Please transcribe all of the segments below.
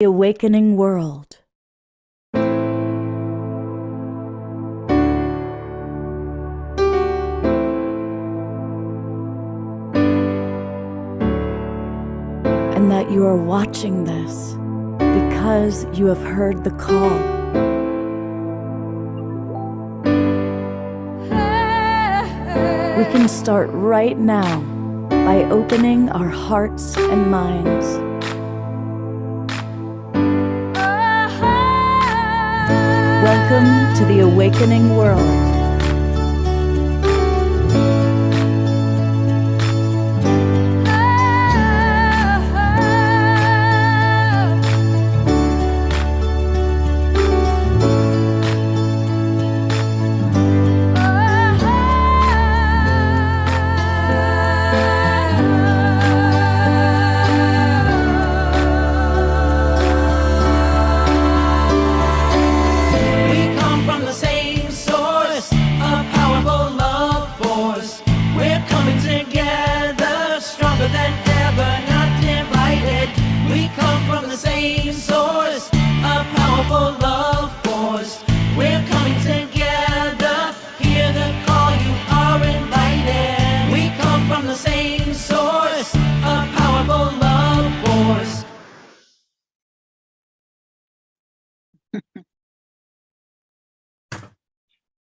The awakening world. And that you are watching this because you have heard the call. We can start right now by opening our hearts and minds. Welcome to the awakening world.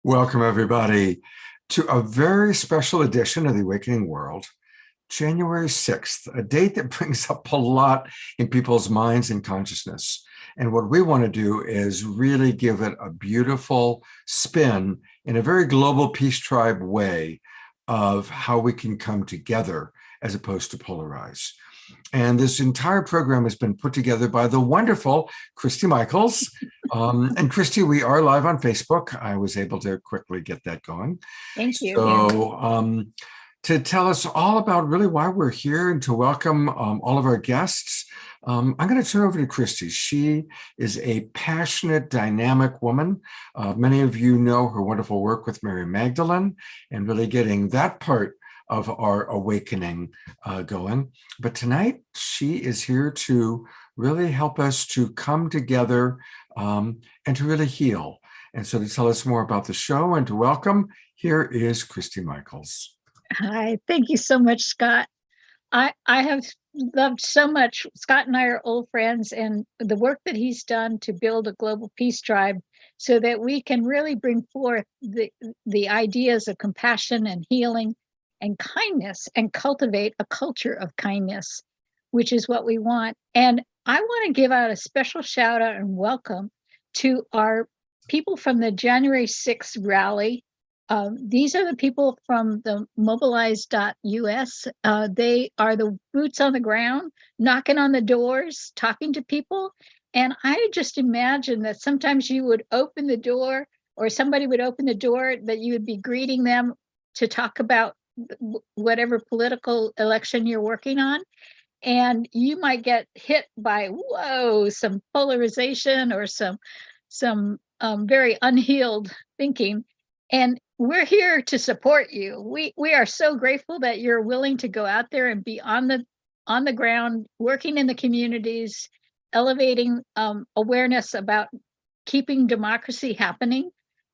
Welcome, everybody, to a very special edition of The Awakening World, January 6th, a date that brings up a lot in people's minds and consciousness. And what we want to do is really give it a beautiful spin in a very global peace tribe way of how we can come together as opposed to polarize. And this entire program has been put together by the wonderful Christy Michaels. And Christy, we are live on Facebook. I was able to quickly get that going. Thank you. So to tell us all about really why we're here and to welcome all of our guests, I'm going to turn over to Christy. She is a passionate, dynamic woman. Many of you know her wonderful work with Mary Magdalene and really getting that part of our awakening going. But tonight, she is here to really help us to come together and to really heal. And so to tell us more about the show and to welcome, here is Christy Michaels. Hi, thank you so much, Scott. I have loved so much. Scott and I are old friends, and the work that he's done to build a global peace tribe so that we can really bring forth the ideas of compassion and healing and kindness and cultivate a culture of kindness, which is what we want. And I want to give out a special shout out and welcome to our people from the January 6th rally. These are the people from the mobilize.us. They are the boots on the ground, knocking on the doors, talking to people. And I just imagine that sometimes you would open the door or somebody would open the door that you would be greeting them to talk about whatever political election you're working on. And you might get hit by, whoa, some polarization or some very unhealed thinking. And we're here to support you. We are so grateful that you're willing to go out there and be on the ground, working in the communities, elevating awareness about keeping democracy happening.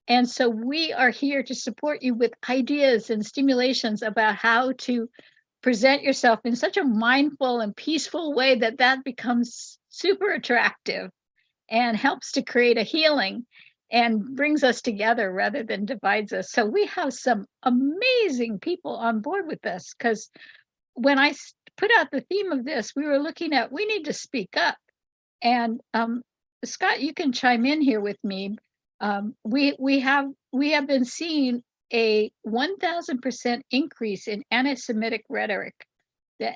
And so we are here to support you with ideas and stimulations about how to present yourself in such a mindful and peaceful way that becomes super attractive and helps to create a healing and brings us together rather than divides us. So we have some amazing people on board with this, because when I put out the theme of this, we were looking at, we need to speak up. And Scott, you can chime in here with me. We have been seeing a 1,000% increase in anti-Semitic rhetoric.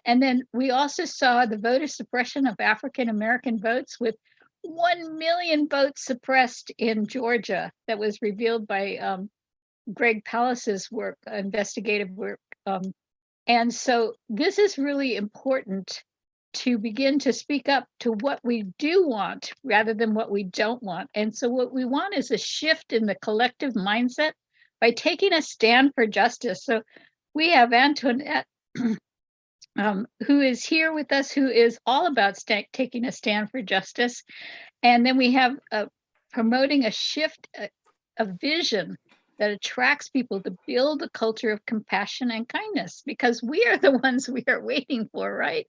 And then we also saw the voter suppression of African-American votes with 1 million votes suppressed in Georgia. That was revealed by Greg Pallas's work, investigative work. And so this is really important to begin to speak up to what we do want rather than what we don't want. And so what we want is a shift in the collective mindset by taking a stand for justice. So we have Antoinette who is here with us, who is all about taking a stand for justice. And then we have promoting a shift, a vision that attracts people to build a culture of compassion and kindness, because we are the ones we are waiting for, right?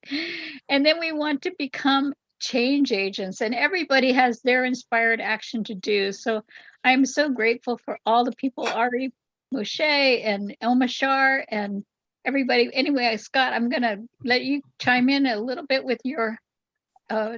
And then we want to become change agents, and everybody has their inspired action to do. So I'm so grateful for all the people, Ari, Moshe, and Elmashar, and everybody. Anyway, Scott, I'm going to let you chime in a little bit with your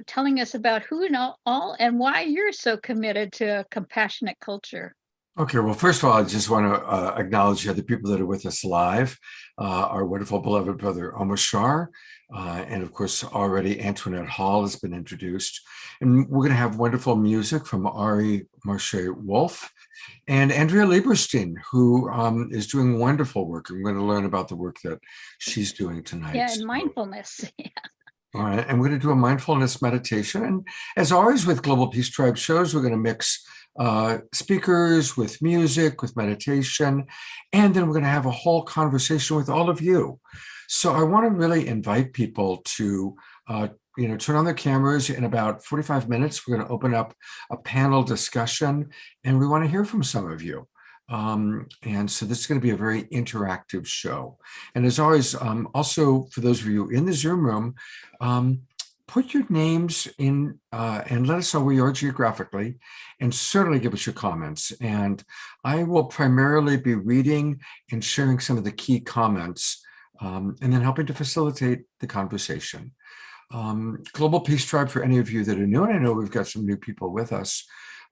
telling us about who and all and why you're so committed to a compassionate culture. Okay, well, first of all, I just want to acknowledge the other people that are with us live. Our wonderful beloved brother, Omar Shar, and of course, already Antoinette Hall has been introduced. And we're going to have wonderful music from Ari Marche Wolf and Andrea Lieberstein, who is doing wonderful work. I'm going to learn about the work that she's doing tonight. Yeah, and mindfulness. Yeah. All right, and we're going to do a mindfulness meditation. And as always with Global Peace Tribe shows, we're going to mix speakers with music, with meditation, and then we're going to have a whole conversation with all of you. So I want to really invite people to turn on their cameras. In about 45 minutes, we're going to open up a panel discussion, and we want to hear from some of you. And so this is going to be a very interactive show. And as always, also for those of you in the Zoom room, put your names in and let us know where you are geographically, and certainly give us your comments. And I will primarily be reading and sharing some of the key comments, and then helping to facilitate the conversation. Global Peace Tribe, for any of you that are new, and I know we've got some new people with us,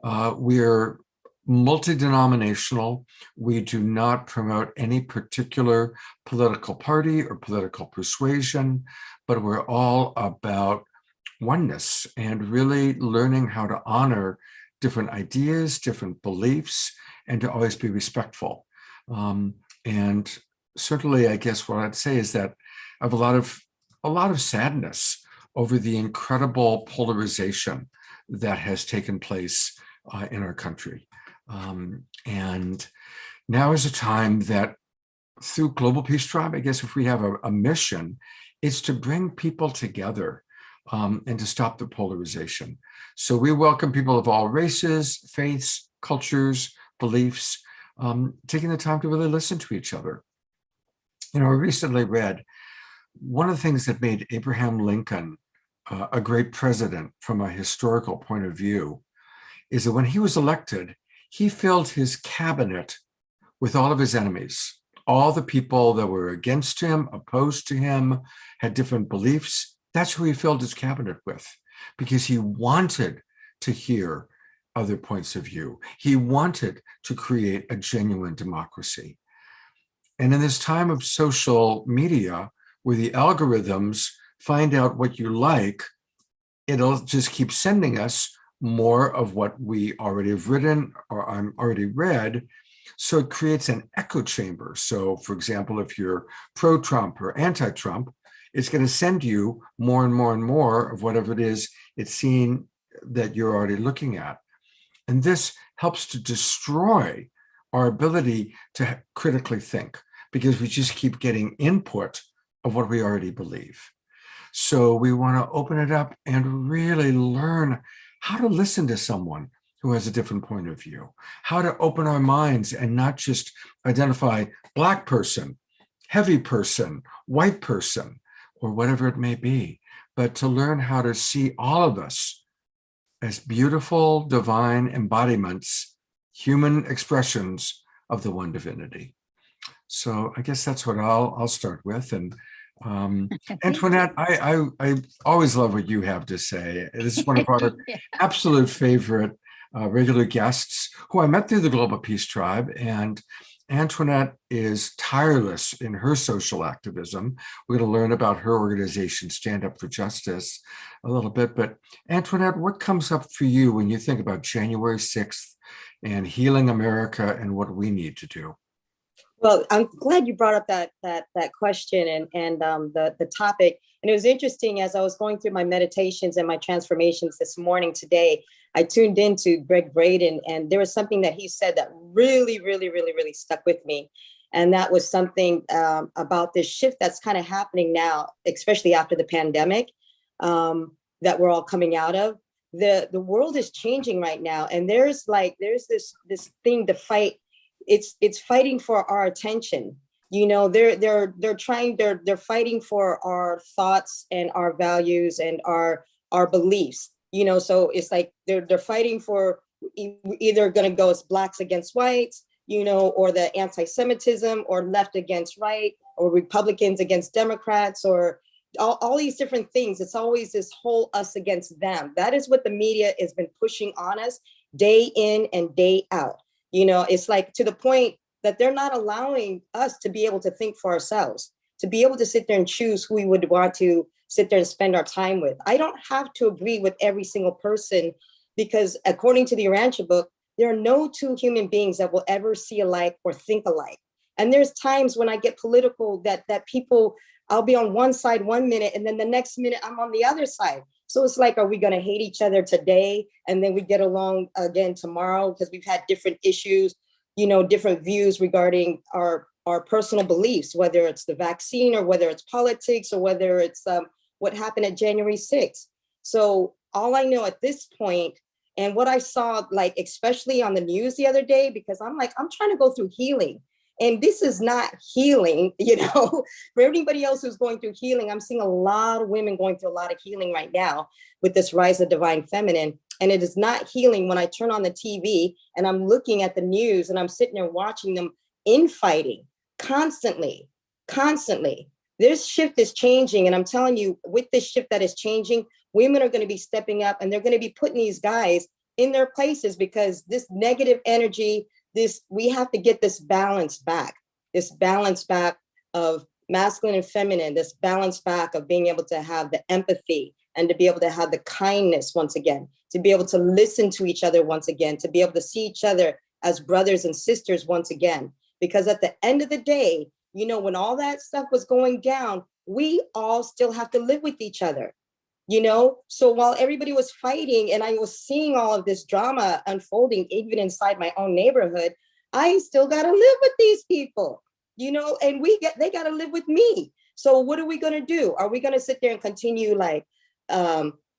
we're multi-denominational. We do not promote any particular political party or political persuasion, but we're all about oneness and really learning how to honor different ideas, different beliefs, and to always be respectful. And certainly, I guess what I'd say is that I have a lot of sadness over the incredible polarization that has taken place in our country. And now is a time that through Global Peace Tribe, I guess if we have a mission, it's to bring people together and to stop the polarization. So we welcome people of all races, faiths, cultures, beliefs, taking the time to really listen to each other. I recently read one of the things that made Abraham Lincoln a great president from a historical point of view is that when he was elected, he filled his cabinet with all of his enemies, all the people that were against him, opposed to him, had different beliefs. That's who he filled his cabinet with, because he wanted to hear other points of view. He wanted to create a genuine democracy. And in this time of social media, where the algorithms find out what you like, it'll just keep sending us more of what we already have written or I'm already read. So it creates an echo chamber. So for example, if you're pro-Trump or anti-Trump, it's going to send you more and more and more of whatever it is it's seeing that you're already looking at. And this helps to destroy our ability to critically think, because we just keep getting input of what we already believe. So we want to open it up and really learn how to listen to someone who has a different point of view, how to open our minds and not just identify Black person, heavy person, white person, or whatever it may be, but to learn how to see all of us as beautiful, divine embodiments, human expressions of the one divinity. So I guess that's what I'll start with. And Antoinette, I always love what you have to say. This is one of our absolute favorite regular guests who I met through the Global Peace Tribe. And Antoinette is tireless in her social activism. We're going to learn about her organization, Stand Up for Justice, a little bit. But Antoinette, what comes up for you when you think about January 6th and healing America and what we need to do? Well, I'm glad you brought up that question and the topic. And it was interesting, as I was going through my meditations and my transformations this morning today, I tuned into Greg Braden, and there was something that he said that really, really, really, really stuck with me. And that was something about this shift that's kind of happening now, especially after the pandemic that we're all coming out of. The world is changing right now, and there's this thing to fight. It's fighting for our attention. They're fighting for our thoughts and our values and our beliefs. So it's like they're fighting for either going to go as blacks against whites, or the anti-Semitism, or left against right, or Republicans against Democrats, or all these different things. It's always this whole us against them. That is what the media has been pushing on us day in and day out. It's like to the point that they're not allowing us to be able to think for ourselves, to be able to sit there and choose who we would want to sit there and spend our time with. I don't have to agree with every single person, because according to the Urantia book, there are no two human beings that will ever see alike or think alike. And there's times when I get political that people, I'll be on one side 1 minute, and then the next minute I'm on the other side. So it's like, are we going to hate each other today and then we get along again tomorrow because we've had different issues, different views regarding our personal beliefs, whether it's the vaccine or whether it's politics or whether it's what happened at January 6th. So all I know at this point, and what I saw, like, especially on the news the other day, because I'm trying to go through healing. And this is not healing, for everybody else who's going through healing. I'm seeing a lot of women going through a lot of healing right now with this rise of divine feminine. And it is not healing when I turn on the TV and I'm looking at the news and I'm sitting there watching them infighting constantly. This shift is changing. And I'm telling you, with this shift that is changing, women are going to be stepping up, and they're going to be putting these guys in their places, because this negative energy, we have to get this balance back of masculine and feminine, this balance back of being able to have the empathy and to be able to have the kindness once again, to be able to listen to each other once again, to be able to see each other as brothers and sisters once again. Because at the end of the day, when all that stuff was going down, we all still have to live with each other. So while everybody was fighting and I was seeing all of this drama unfolding, even inside my own neighborhood, I still got to live with these people, and they got to live with me. So what are we going to do? Are we going to sit there and continue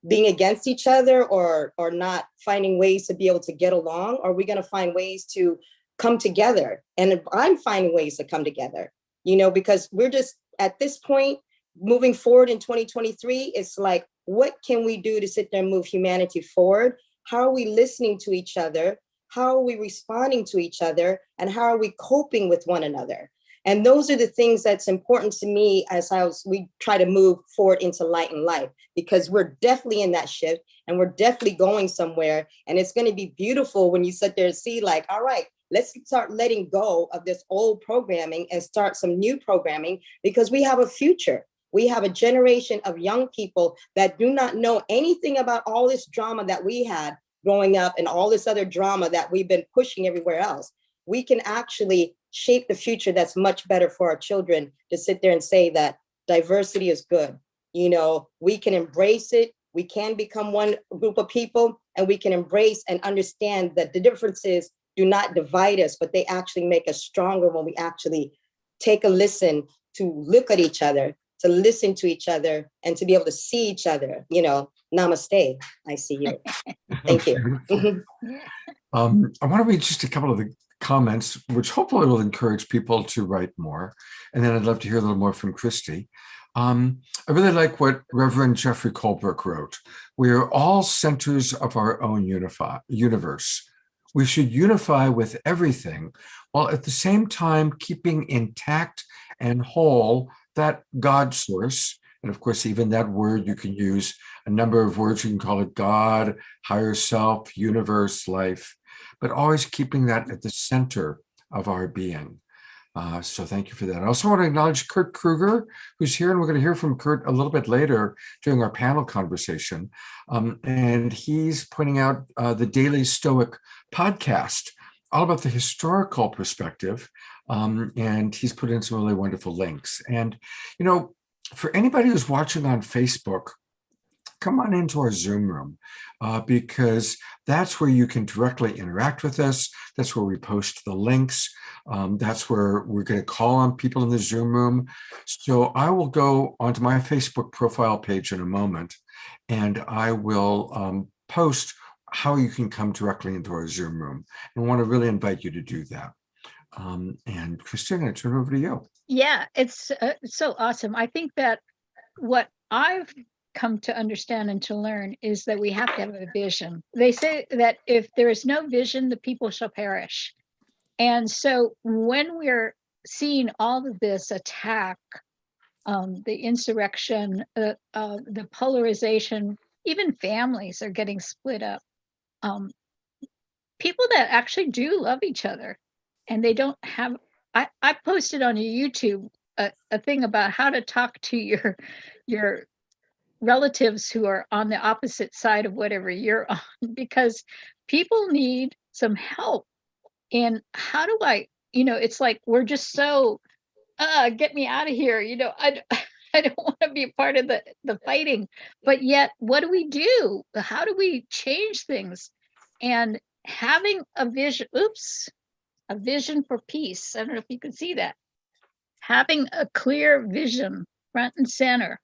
being against each other, or not finding ways to be able to get along? Or are we going to find ways to come together? And I'm finding ways to come together, because we're just at this point moving forward in 2023. It's like, what can we do to sit there and move humanity forward? How are we listening to each other? How are we responding to each other? And how are we coping with one another? And those are the things that's important to me as we try to move forward into light and life, because we're definitely in that shift and we're definitely going somewhere. And it's going to be beautiful when you sit there and see, like, all right, let's start letting go of this old programming and start some new programming, because we have a future. We have a generation of young people that do not know anything about all this drama that we had growing up and all this other drama that we've been pushing everywhere else. We can actually shape the future that's much better for our children, to sit there and say that diversity is good. We can embrace it. We can become one group of people, and we can embrace and understand that the differences do not divide us, but they actually make us stronger when we actually take a listen to look at each other, to listen to each other, and to be able to see each other. Namaste. I see you. Thank you. I want to read just a couple of the comments, which hopefully will encourage people to write more. And then I'd love to hear a little more from Christy. I really like what Reverend Jeffrey Colbrook wrote. We are all centers of our own universe. We should unify with everything, while at the same time keeping intact and whole that God source. And of course, even that word, you can use a number of words. You can call it God, higher self, universe, life, but always keeping that at the center of our being. So thank you for that. I also want to acknowledge Kurt Kruger, who's here, and we're going to hear from Kurt a little bit later during our panel conversation. And he's pointing out the Daily Stoic podcast, all about the historical perspective. And he's put in some really wonderful links. And, for anybody who's watching on Facebook, come on into our Zoom room because that's where you can directly interact with us. That's where we post the links. That's where we're going to call on people in the Zoom room. So I will go onto my Facebook profile page in a moment, and I will post how you can come directly into our Zoom room. And I want to really invite you to do that. And Christina, I turn it over to you. Yeah, it's so awesome. I think that what I've come to understand and to learn is that we have to have a vision. They say that if there is no vision, the people shall perish. And so when we're seeing all of this attack, the insurrection, the polarization, even families are getting split up. People that actually do love each other, and they don't have. I posted on YouTube a thing about how to talk to your relatives who are on the opposite side of whatever you're on, because people need some help. And how do it's like we're just so get me out of here, I don't want to be a part of the fighting. But yet what do we do? How do we change things? And having a vision, a vision for peace. I don't know if you can see that. Having a clear vision front and center,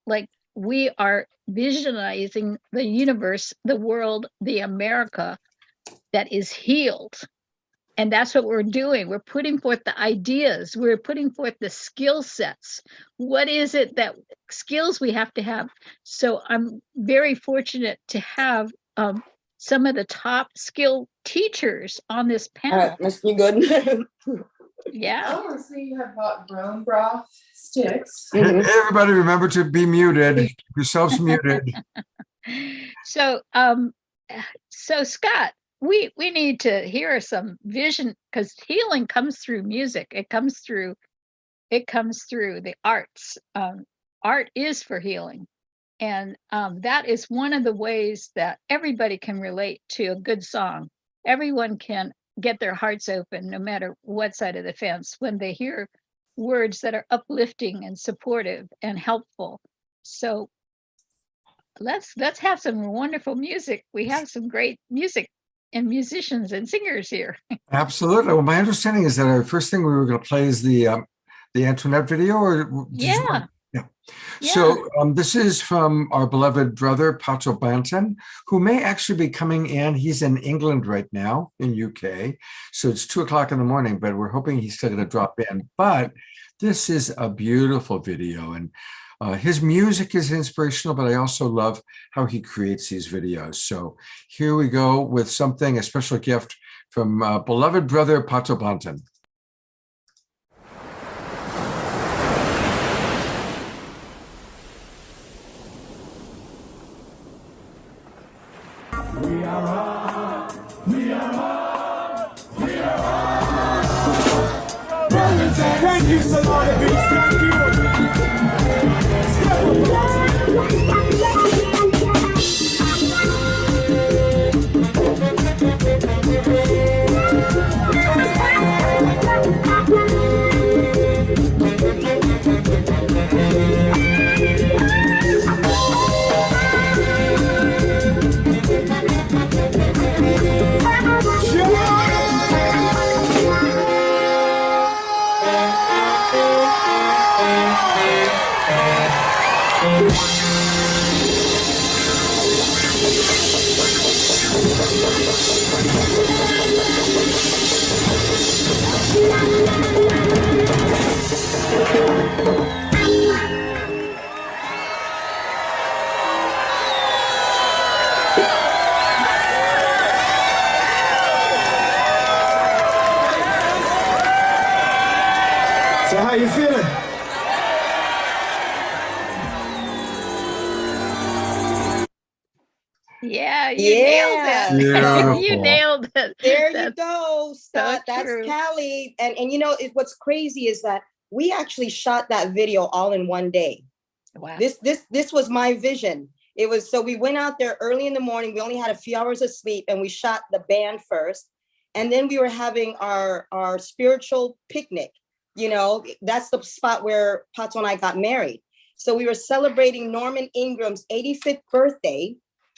like we are visualizing the universe, the world, the America that is healed. And that's what we're doing. We're putting forth the ideas. We're putting forth the skill sets. What is it that skills we have to have? So I'm very fortunate to have some of the top skilled teachers on this panel. Miss, you good? Yeah. Oh, so you have bought bone broth sticks. Hey, everybody, remember to be muted. Keep yourselves muted. So, Scott, we need to hear some vision, because healing comes through music. It comes through the arts. Art is for healing. And that is one of the ways that everybody can relate to a good song. Everyone can get their hearts open, no matter what side of the fence, when they hear words that are uplifting and supportive and helpful. So let's have some wonderful music. We have some great music and musicians and singers here. Absolutely. Well, my understanding is that our first thing we were going to play is the Antoinette video, or did you want- yeah. So this is from our beloved brother, Pato Banton, who may actually be coming in. He's in England right now, in UK. So it's 2:00 in the morning, but we're hoping he's still going to drop in. But this is a beautiful video, and his music is inspirational, but I also love how he creates these videos. So here we go with something, a special gift from beloved brother, Pato Banton. We are on, we are on, we are on. Brothers, thank you so much, thank you. So how you feeling? Yeah, you nailed it. Beautiful. You nailed it. There you go, Scott. so That's true. Callie. And what's crazy is that we actually shot that video all in one day. Wow. This was my vision. It was, so we went out there early in the morning. We only had a few hours of sleep, and we shot the band first. And then we were having our spiritual picnic. That's the spot where Pato and I got married. So we were celebrating Norman Ingram's 85th birthday.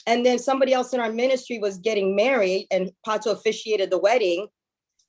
And then somebody else in our ministry was getting married, and Pato officiated the wedding.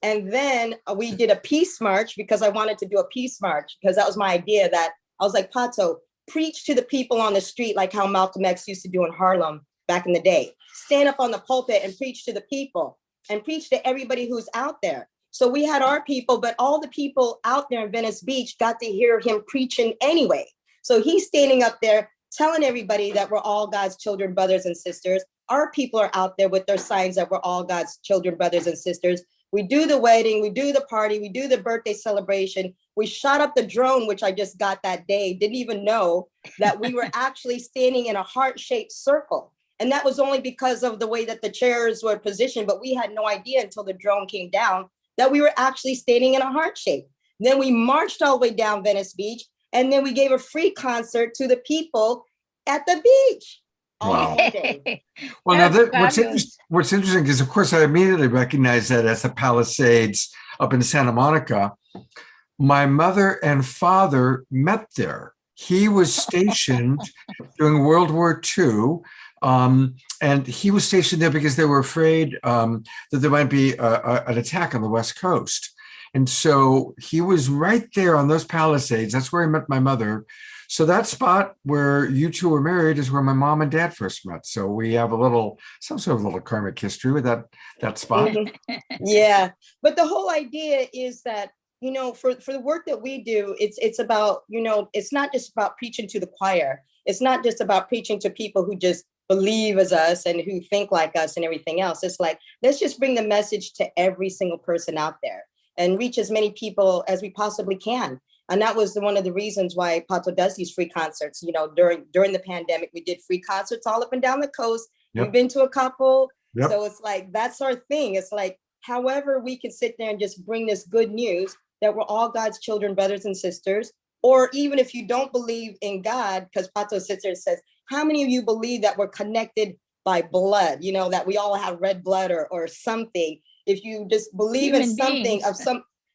And then we did a peace march, because I wanted to do a peace march, because that was my idea. That I was like, Pato, preach to the people on the street like how Malcolm X used to do in Harlem back in the day. Stand up on the pulpit and preach to the people, and preach to everybody who's out there. So we had our people, but all the people out there in Venice Beach got to hear him preaching anyway. So he's standing up there telling everybody that we're all God's children, brothers and sisters. Our people are out there with their signs that we're all God's children, brothers and sisters. We do the wedding, we do the party, we do the birthday celebration. We shot up the drone, which I just got that day. Didn't even know that we were actually standing in a heart-shaped circle. And that was only because of the way that the chairs were positioned, but we had no idea until the drone came down that we were actually standing in a heart shape. Then we marched all the way down Venice Beach, and then we gave a free concert to the people at the beach. Wow. Hey, Well, now that's what's interesting is, of course, I immediately recognized that as the Palisades up in Santa Monica. My mother and father met there. He was stationed during World War II, and he was stationed there because they were afraid that there might be an attack on the West Coast. And so he was right there on those Palisades. That's where I met my mother. So that spot where you two were married is where my mom and dad first met. So we have some sort of little karmic history with that spot. Yeah, but the whole idea is that, you know, for the work that we do, it's about, you know, it's not just about preaching to the choir. It's not just about preaching to people who just believe as us and who think like us and everything else. It's like, let's just bring the message to every single person out there and reach as many people as we possibly can. And that was one of the reasons why Pato does these free concerts. You know, during the pandemic, we did free concerts all up and down the coast. Yep. We've been to a couple. Yep. So it's like, that's our thing. It's like, however we can sit there and just bring this good news that we're all God's children, brothers and sisters. Or even if you don't believe in God, because Pato sits there and says, how many of you believe that we're connected by blood? You know, that we all have red blood or something. If you just believe in something of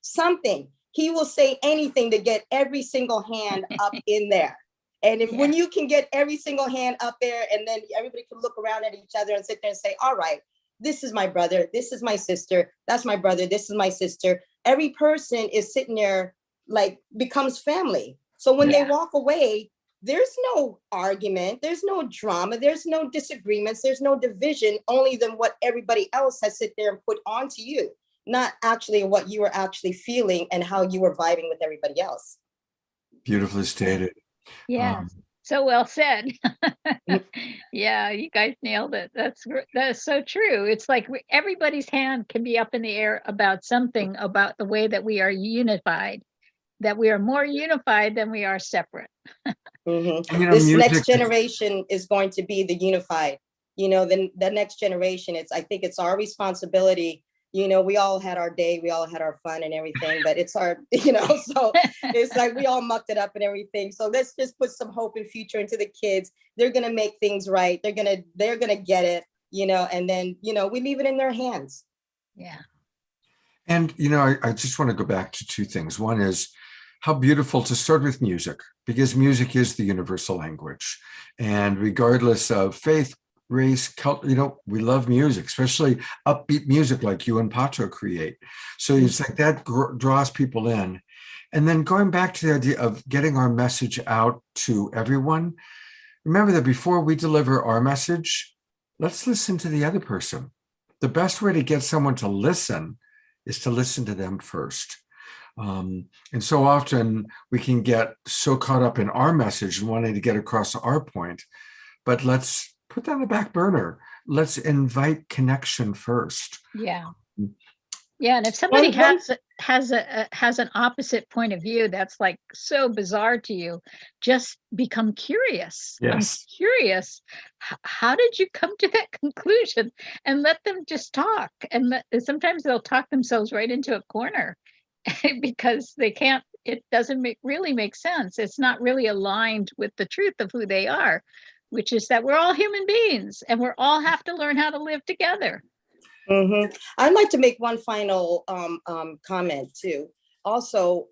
something, he will say anything to get every single hand up in there. And when you can get every single hand up there, and then everybody can look around at each other and sit there and say, all right, this is my brother, this is my sister, that's my brother, this is my sister. Every person is sitting there, like, becomes family. So when they walk away, there's no argument, there's no drama, there's no disagreements, there's no division, only than what everybody else has sit there and put onto you, not actually what you were actually feeling and how you were vibing with everybody else. Beautifully stated. Yeah, so well said. Yeah, you guys nailed it. That is so true. It's like everybody's hand can be up in the air about something, about the way that we are unified, that we are more unified than we are separate. Mm-hmm. You know, This next generation is going to be the unified. You know, the next generation, I think it's our responsibility. You know, we all had our day, we all had our fun and everything, but it's our, you know, so it's like we all mucked it up and everything. So let's just put some hope and future into the kids. They're going to make things right. They're going to get it, you know, and then, you know, we leave it in their hands. Yeah. And, you know, I just want to go back to two things. One is how beautiful to start with music, because music is the universal language. And regardless of faith, race, culture, you know, we love music, especially upbeat music like you and Pato create. So it's like that draws people in. And then going back to the idea of getting our message out to everyone, remember that before we deliver our message, let's listen to the other person. The best way to get someone to listen is to listen to them first. And so often we can get so caught up in our message and wanting to get across our point, but let's put that on the back burner. Let's invite connection first. Yeah. Yeah, and if somebody has an opposite point of view that's like so bizarre to you, just become curious. Yes. I'm curious. How did you come to that conclusion? And let them just talk. And sometimes they'll talk themselves right into a corner because they can't. It doesn't really make sense. It's not really aligned with the truth of who they are, which is that we're all human beings and we're all have to learn how to live together. Mm-hmm. I'd like to make one final comment too. also,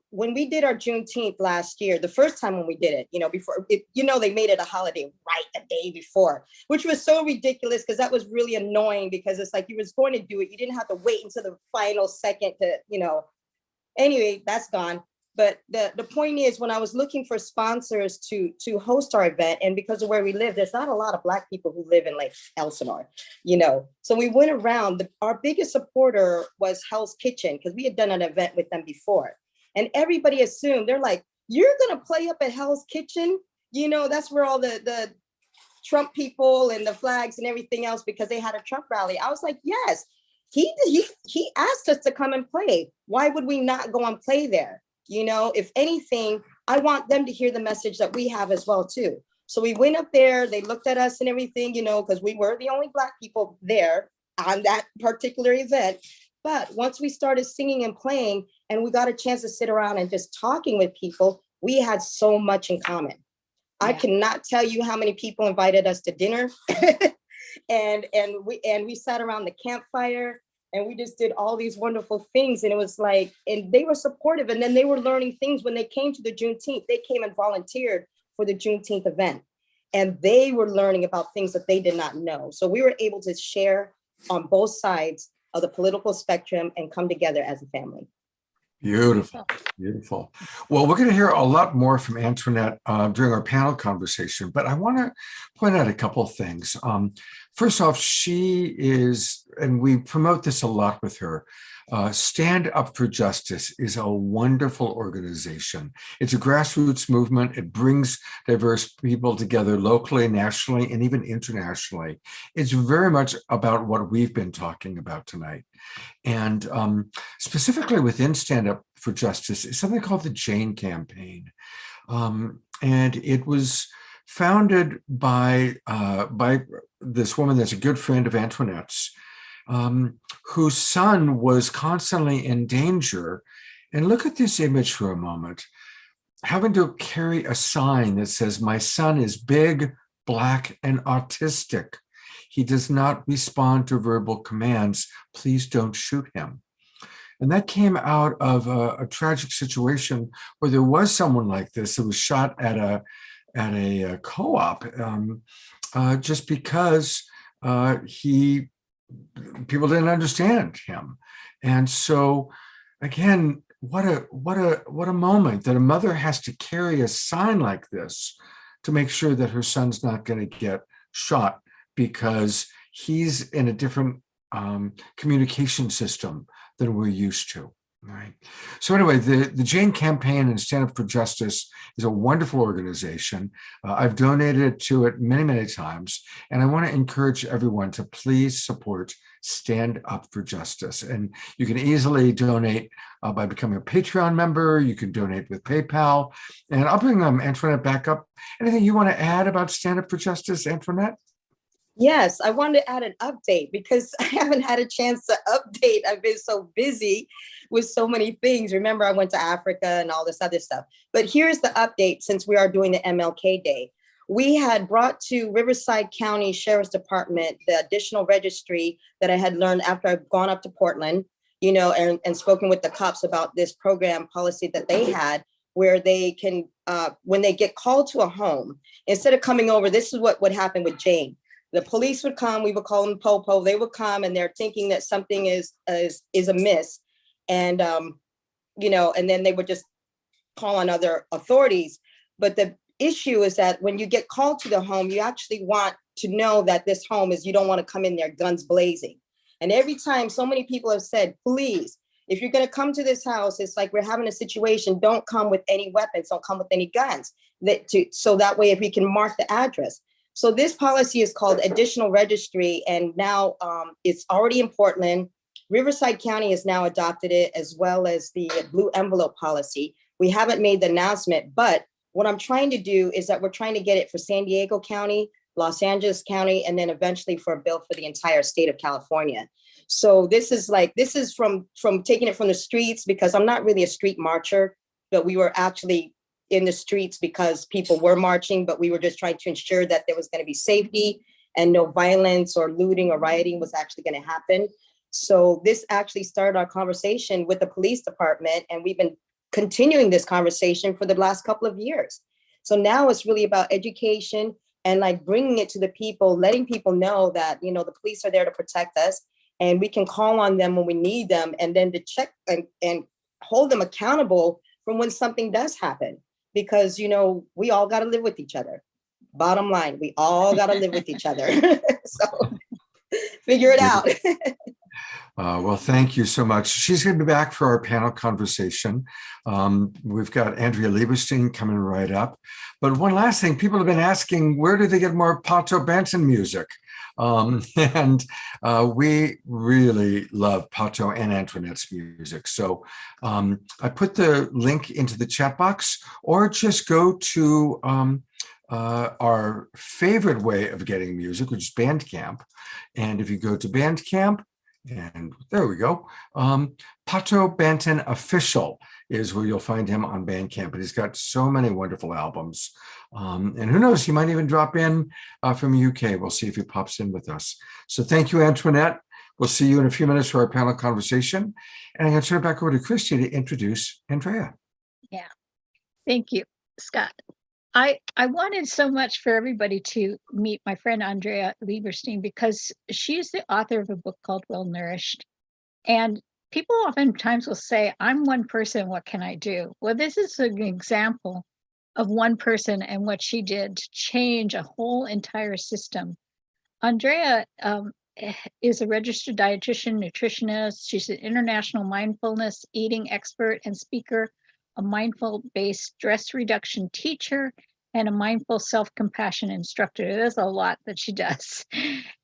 when we did our Juneteenth last year, the first time when we did it, before it, they made it a holiday right the day before, which was so ridiculous because that was really annoying because it's like you was going to do it. You didn't have to wait until the final second to, anyway, that's gone. But the point is, when I was looking for sponsors to host our event, and because of where we live, there's not a lot of Black people who live in like Elsinore, So we went around. Our biggest supporter was Hell's Kitchen because we had done an event with them before, and everybody assumed they're like, "You're gonna play up at Hell's Kitchen?" That's where all the Trump people and the flags and everything else, because they had a Trump rally. I was like, "Yes." He asked us to come and play. Why would we not go and play there? If anything, I want them to hear the message that we have as well, too. So we went up there, they looked at us and everything, because we were the only Black people there on that particular event. But once we started singing and playing and we got a chance to sit around and just talking with people, we had so much in common. Yeah. I cannot tell you how many people invited us to dinner. and we sat around the campfire. And we just did all these wonderful things. And it was like, and they were supportive. And then they were learning things when they came to the Juneteenth. They came and volunteered for the Juneteenth event. And they were learning about things that they did not know. So we were able to share on both sides of the political spectrum and come together as a family. Beautiful, beautiful. Well, we're going to hear a lot more from Antoinette during our panel conversation, but I want to point out a couple of things. First off, she is, and we promote this a lot with her, Stand Up for Justice is a wonderful organization. It's a grassroots movement. It brings diverse people together locally, nationally, and even internationally. It's very much about what we've been talking about tonight. And specifically within Stand Up for Justice is something called the Jane Campaign. And it was founded by this woman that's a good friend of Antoinette's, whose son was constantly in danger. And look at this image for a moment, having to carry a sign that says, "My son is big, Black, and autistic. He does not respond to verbal commands. Please don't shoot him." And that came out of a tragic situation where there was someone like this who was shot at a co-op just because people didn't understand him. And so again, what a moment that a mother has to carry a sign like this to make sure that her son's not going to get shot because he's in a different communication system than we're used to. Right. So anyway, the Jane Campaign and Stand Up for Justice is a wonderful organization. I've donated to it many, many times, and I want to encourage everyone to please support Stand Up for Justice. And you can easily donate by becoming a Patreon member. You can donate with PayPal. And I'll bring Antoinette back up. Anything you want to add about Stand Up for Justice, Antoinette? Yes, I wanted to add an update because I haven't had a chance to update. I've been so busy with so many things. Remember, I went to Africa and all this other stuff. But here's the update since we are doing the MLK Day. We had brought to Riverside County Sheriff's Department the additional registry that I had learned after I've gone up to Portland, and spoken with the cops about this program policy that they had, where they can, when they get called to a home, instead of coming over, this is what would happen with Jane. The police would come, we would call them Popo, they would come and they're thinking that something is amiss. And, and then they would just call on other authorities. But the issue is that when you get called to the home, you actually want to know that this home is, you don't want to come in there guns blazing. And every time so many people have said, please, if you're going to come to this house, it's like we're having a situation, don't come with any weapons, don't come with any guns. So that way, if we can mark the address. So this policy is called additional registry, and now it's already in Portland. Riverside County has now adopted it, as well as the blue envelope policy. We haven't made the announcement, but what I'm trying to do is that we're trying to get it for San Diego County, Los Angeles County, and then eventually for a bill for the entire state of California. So this is from taking it from the streets, because I'm not really a street marcher, but we were actually in the streets because people were marching, but we were just trying to ensure that there was going to be safety and no violence or looting or rioting was actually going to happen. So this actually started our conversation with the police department, and we've been continuing this conversation for the last couple of years. So now it's really about education and like bringing it to the people, letting people know that, you know, the police are there to protect us and we can call on them when we need them, and then to check and hold them accountable from when something does happen. Because, you know, we all got to live with each other. Bottom line, we all got to live with each other. So figure it out. Well, thank you so much. She's going to be back for our panel conversation. We've got Andrea Lieberstein coming right up. But one last thing, people have been asking, where do they get more Pato Banton music? We really love Pato and Antoinette's music. So I put the link into the chat box, or just go to our favorite way of getting music, which is Bandcamp. And if you go to Bandcamp, and there we go. Pato Banton Official is where you'll find him on Bandcamp. And he's got so many wonderful albums. And who knows, he might even drop in from UK. We'll see if he pops in with us. So thank you, Antoinette. We'll see you in a few minutes for our panel conversation. And I'm going to turn it back over to Christy to introduce Andrea. Yeah, thank you, Scott. I wanted so much for everybody to meet my friend Andrea Lieberstein, because she's the author of a book called Well Nourished. And people oftentimes will say, I'm one person, what can I do? Well, this is an example of one person and what she did to change a whole entire system. Andrea is a registered dietitian, nutritionist. She's an international mindfulness eating expert and speaker, a mindful-based stress reduction teacher, and a mindful self-compassion instructor. There's a lot that she does.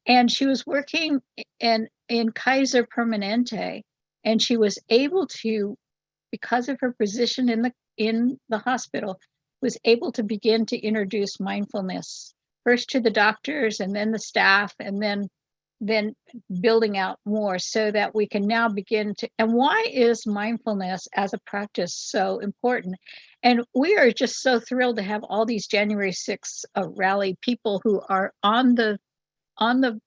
And she was working in Kaiser Permanente, and she was able to, because of her position in the hospital, was able to begin to introduce mindfulness, first to the doctors and then the staff, and then building out more, so that we can now begin to. And why is mindfulness as a practice so important? And we are just so thrilled to have all these January 6th rally people who are on the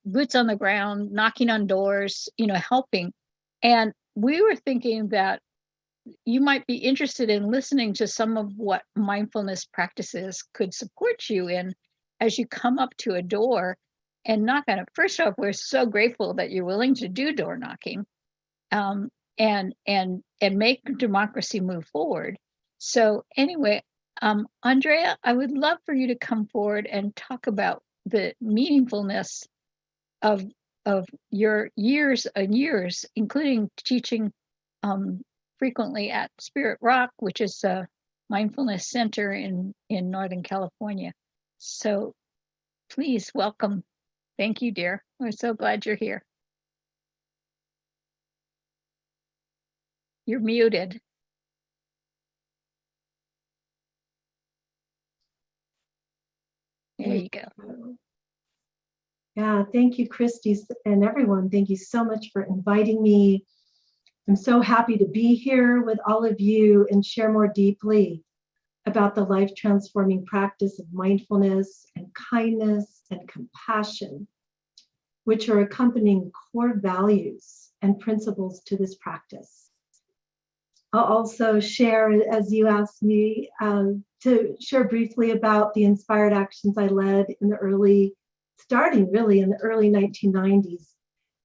boots on the ground, knocking on doors, you know, helping. And we were thinking that you might be interested in listening to some of what mindfulness practices could support you in as you come up to a door and knock on it. First off, we're so grateful that you're willing to do door knocking, and make democracy move forward. So anyway, Andrea, I would love for you to come forward and talk about the meaningfulness of your years and years, including teaching frequently at Spirit Rock, which is a mindfulness center in Northern California. So please welcome. Thank you, dear. We're so glad you're here. You're muted. There you go. Yeah, thank you, Christy, and everyone. Thank you so much for inviting me. I'm so happy to be here with all of you and share more deeply about the life-transforming practice of mindfulness and kindness and compassion, which are accompanying core values and principles to this practice. I'll also share, as you asked me, to share briefly about the inspired actions I led in the early 1990s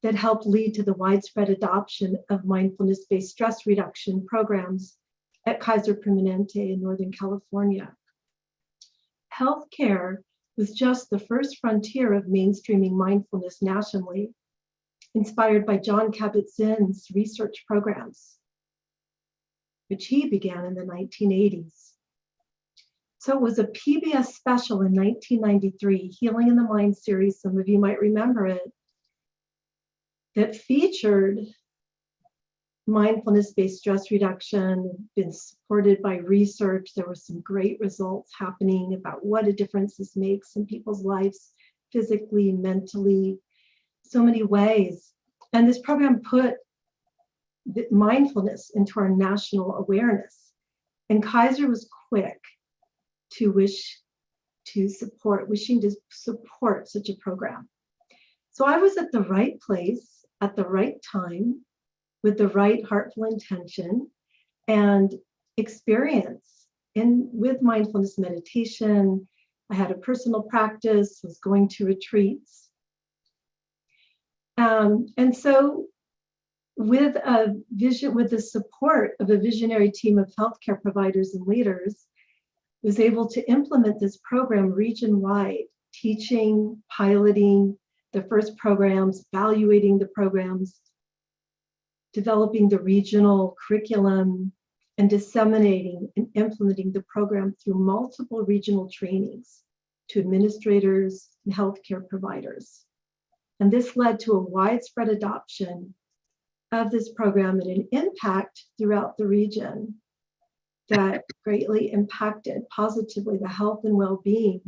that helped lead to the widespread adoption of mindfulness-based stress reduction programs at Kaiser Permanente in Northern California. Healthcare was just the first frontier of mainstreaming mindfulness nationally, inspired by Jon Kabat-Zinn's research programs, which he began in the 1980s. So it was a PBS special in 1993, Healing in the Mind series, some of you might remember it, that featured mindfulness-based stress reduction, been supported by research. There were some great results happening about what a difference this makes in people's lives, physically, mentally, so many ways. And this program put mindfulness into our national awareness. And Kaiser was quick to wishing to support such a program. So I was at the right place at the right time with the right heartful intention and experience with mindfulness meditation. I had a personal practice, was going to retreats. And so with the support of a visionary team of healthcare providers and leaders, was able to implement this program region-wide, teaching, piloting the first programs, evaluating the programs, developing the regional curriculum, and disseminating and implementing the program through multiple regional trainings to administrators and healthcare providers. And this led to a widespread adoption of this program and an impact throughout the region that greatly impacted positively the health and well-being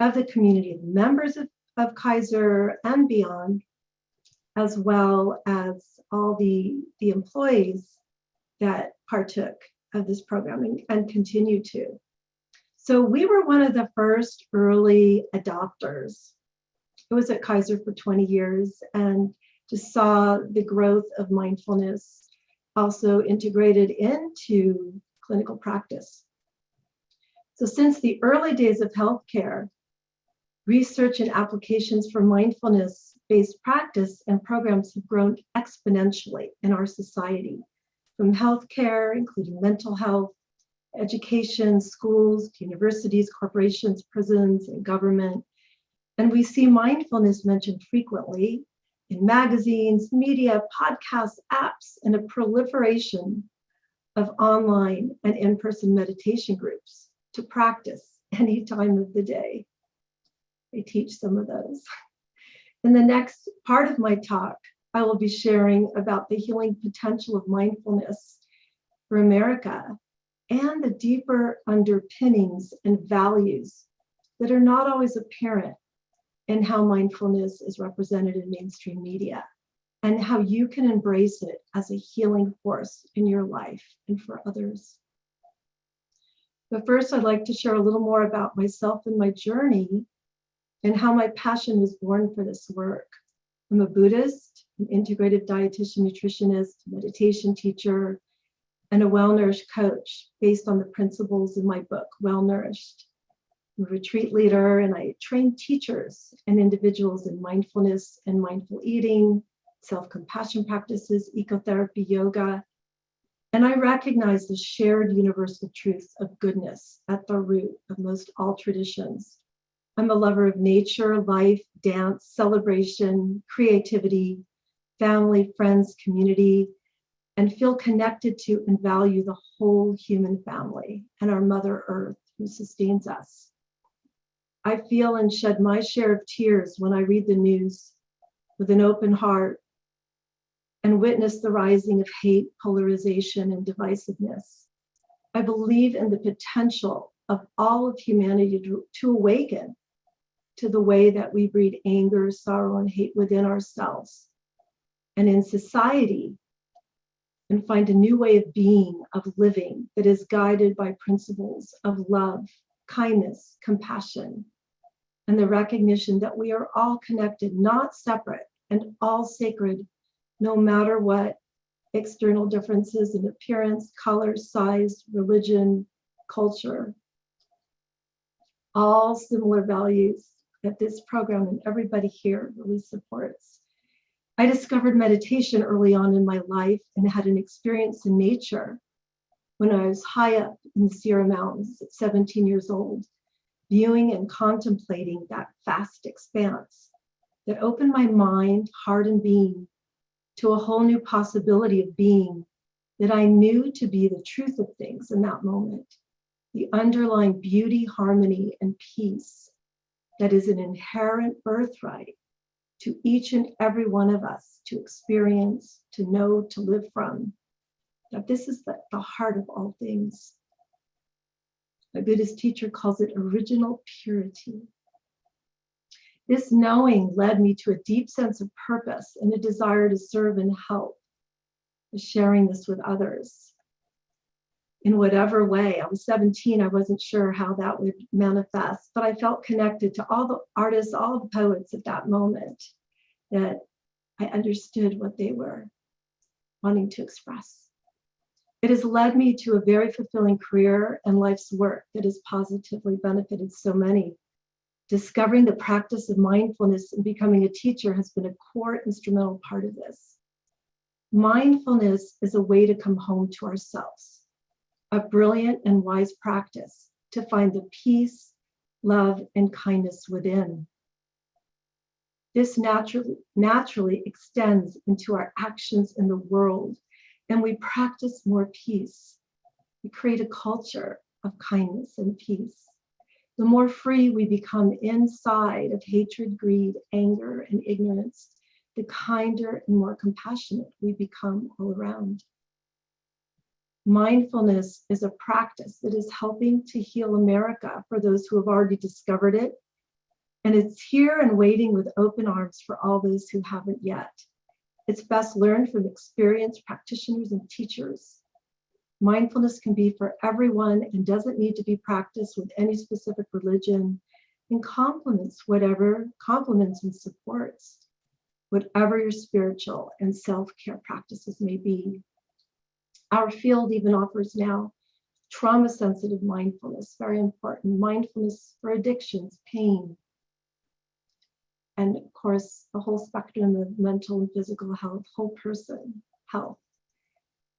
of the community, the members of Kaiser and beyond, as well as all the employees that partook of this program and continue to. So we were one of the first early adopters. I was at Kaiser for 20 years and just saw the growth of mindfulness also integrated into clinical practice. So since the early days of healthcare, research and applications for mindfulness-based practice and programs have grown exponentially in our society, from healthcare, including mental health, education, schools, universities, corporations, prisons, and government. And we see mindfulness mentioned frequently in magazines, media, podcasts, apps, and a proliferation of online and in-person meditation groups to practice any time of the day. I teach some of those. In the next part of my talk, I will be sharing about the healing potential of mindfulness for America and the deeper underpinnings and values that are not always apparent in how mindfulness is represented in mainstream media, and how you can embrace it as a healing force in your life and for others. But first, I'd like to share a little more about myself and my journey and how my passion was born for this work. I'm a Buddhist, an integrative dietitian, nutritionist, meditation teacher, and a well-nourished coach based on the principles in my book, Well Nourished. I'm a retreat leader, and I train teachers and individuals in mindfulness and mindful eating, self-compassion practices, ecotherapy, yoga. And I recognize the shared universal truth of goodness at the root of most all traditions. I'm a lover of nature, life, dance, celebration, creativity, family, friends, community, and feel connected to and value the whole human family and our Mother Earth who sustains us. I feel and shed my share of tears when I read the news with an open heart and witness the rising of hate, polarization, and divisiveness. I believe in the potential of all of humanity to awaken to the way that we breed anger, sorrow, and hate within ourselves and in society, and find a new way of being, of living that is guided by principles of love, kindness, compassion, and the recognition that we are all connected, not separate, and all sacred, no matter what external differences in appearance, color, size, religion, culture. All similar values that this program and everybody here really supports. I discovered meditation early on in my life and had an experience in nature when I was high up in the Sierra Mountains at 17 years old, viewing and contemplating that vast expanse that opened my mind, heart, and being to a whole new possibility of being that I knew to be the truth of things in that moment, the underlying beauty, harmony, and peace that is an inherent birthright to each and every one of us to experience, to know, to live from, that this is the heart of all things. My Buddhist teacher calls it original purity. This knowing led me to a deep sense of purpose and a desire to serve and help, sharing this with others in whatever way. I was 17, I wasn't sure how that would manifest, but I felt connected to all the artists, all the poets at that moment, that I understood what they were wanting to express. It has led me to a very fulfilling career and life's work that has positively benefited so many. Discovering the practice of mindfulness and becoming a teacher has been a core instrumental part of this. Mindfulness is a way to come home to ourselves, a brilliant and wise practice to find the peace, love, and kindness within. This naturally extends into our actions in the world, and we practice more peace. We create a culture of kindness and peace. The more free we become inside of hatred, greed, anger, and ignorance, the kinder and more compassionate we become all around. Mindfulness is a practice that is helping to heal America for those who have already discovered it. And it's here and waiting with open arms for all those who haven't yet. It's best learned from experienced practitioners and teachers. Mindfulness can be for everyone and doesn't need to be practiced with any specific religion, and complements and supports whatever your spiritual and self-care practices may be. Our field even offers now trauma-sensitive mindfulness, very important, mindfulness for addictions, pain, and of course, a whole spectrum of mental and physical health, whole person health.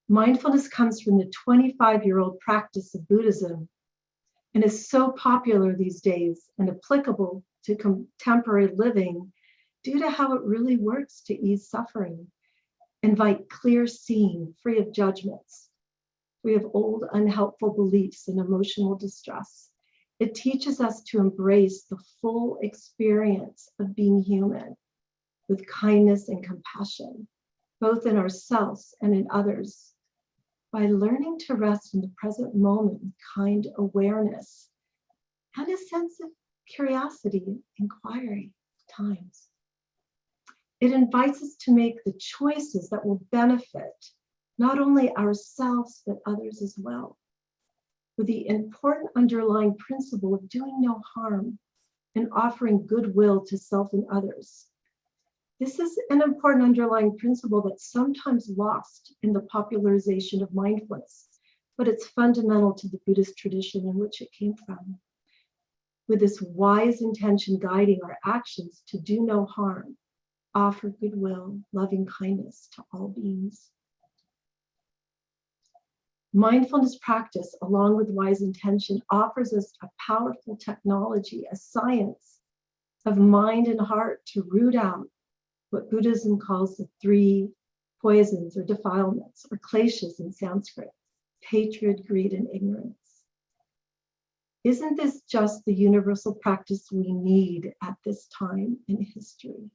Mindfulness comes from the 25-year-old practice of Buddhism and is so popular these days and applicable to contemporary living due to how it really works to ease suffering, invite clear seeing, free of judgments, free of old unhelpful beliefs and emotional distress. It teaches us to embrace the full experience of being human with kindness and compassion, both in ourselves and in others, by learning to rest in the present moment with kind awareness and a sense of curiosity and inquiry at times. It invites us to make the choices that will benefit not only ourselves, but others as well, with the important underlying principle of doing no harm and offering goodwill to self and others. This is an important underlying principle that's sometimes lost in the popularization of mindfulness, but it's fundamental to the Buddhist tradition in which it came from. With this wise intention guiding our actions to do no harm, offer goodwill, loving kindness to all beings. Mindfulness practice, along with wise intention, offers us a powerful technology, a science of mind and heart to root out what Buddhism calls the three poisons or defilements, or kleshas in Sanskrit, hatred, greed, and ignorance. Isn't this just the universal practice we need at this time in history?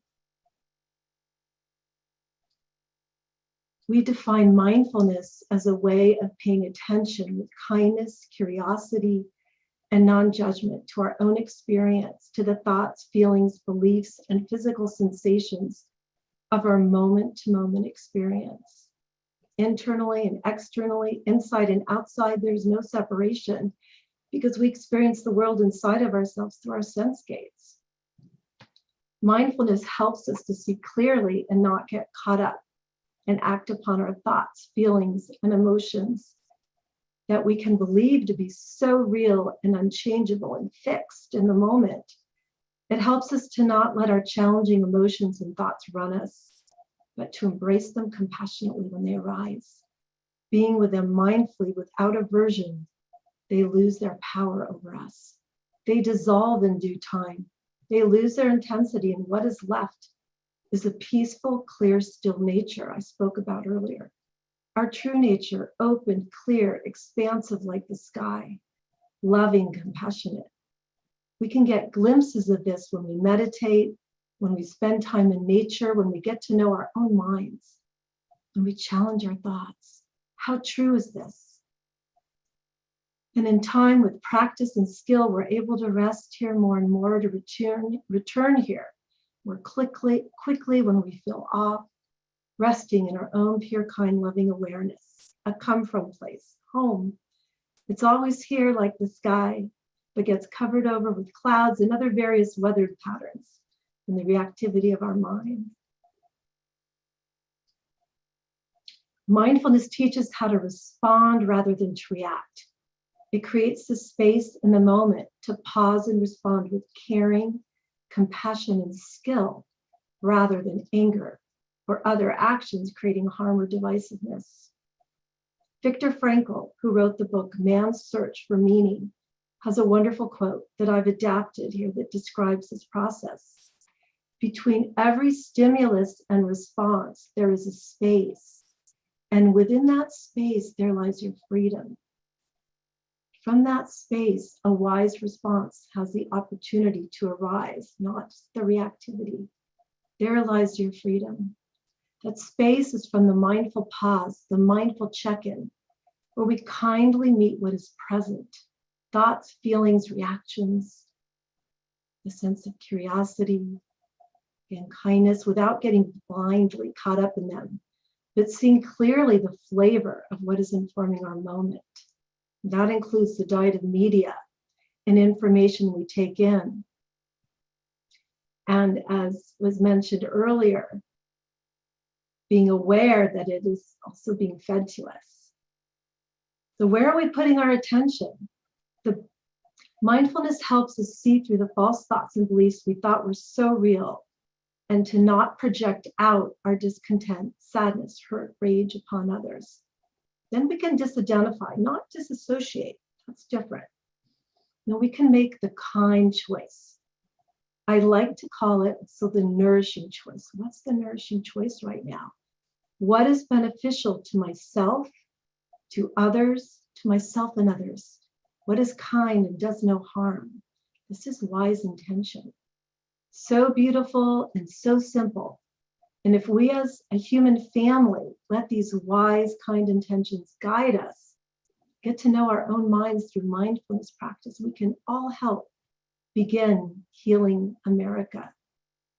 We define mindfulness as a way of paying attention with kindness, curiosity, and non-judgment to our own experience, to the thoughts, feelings, beliefs, and physical sensations of our moment-to-moment experience. Internally and externally, inside and outside, there's no separation because we experience the world inside of ourselves through our sense gates. Mindfulness helps us to see clearly and not get caught up and act upon our thoughts, feelings, and emotions that we can believe to be so real and unchangeable and fixed in the moment. It helps us to not let our challenging emotions and thoughts run us, but to embrace them compassionately when they arise. Being with them mindfully without aversion, they lose their power over us. They dissolve in due time. They lose their intensity, and what is left is a peaceful, clear, still nature I spoke about earlier. Our true nature, open, clear, expansive like the sky, loving, compassionate. We can get glimpses of this when we meditate, when we spend time in nature, when we get to know our own minds, when we challenge our thoughts. How true is this? And in time, with practice and skill, we're able to rest here more and more, to return here more quickly when we feel off, resting in our own pure, kind, loving awareness, a come-from place, home. It's always here like the sky, but gets covered over with clouds and other various weather patterns and the reactivity of our mind. Mindfulness teaches how to respond rather than to react. It creates the space in the moment to pause and respond with caring, compassion, and skill, rather than anger or other actions creating harm or divisiveness. Viktor Frankl, who wrote the book Man's Search for Meaning, has a wonderful quote that I've adapted here that describes this process. Between every stimulus and response, there is a space. And within that space, there lies your freedom. From that space, a wise response has the opportunity to arise, not the reactivity. There lies your freedom. That space is from the mindful pause, the mindful check-in, where we kindly meet what is present, thoughts, feelings, reactions, the sense of curiosity and kindness without getting blindly caught up in them, but seeing clearly the flavor of what is informing our moment. That includes the diet of media and information we take in. And as was mentioned earlier, being aware that it is also being fed to us. So where are we putting our attention? The mindfulness helps us see through the false thoughts and beliefs we thought were so real, and to not project out our discontent, sadness, hurt, rage upon others. Then we can disidentify, not disassociate. That's different. No, we can make the kind choice. I like to call it the nourishing choice. What's the nourishing choice right now? What is beneficial to myself, to others, to myself and others? What is kind and does no harm? This is wise intention. So beautiful and so simple. And if we as a human family let these wise, kind intentions guide us, get to know our own minds through mindfulness practice, we can all help begin healing America,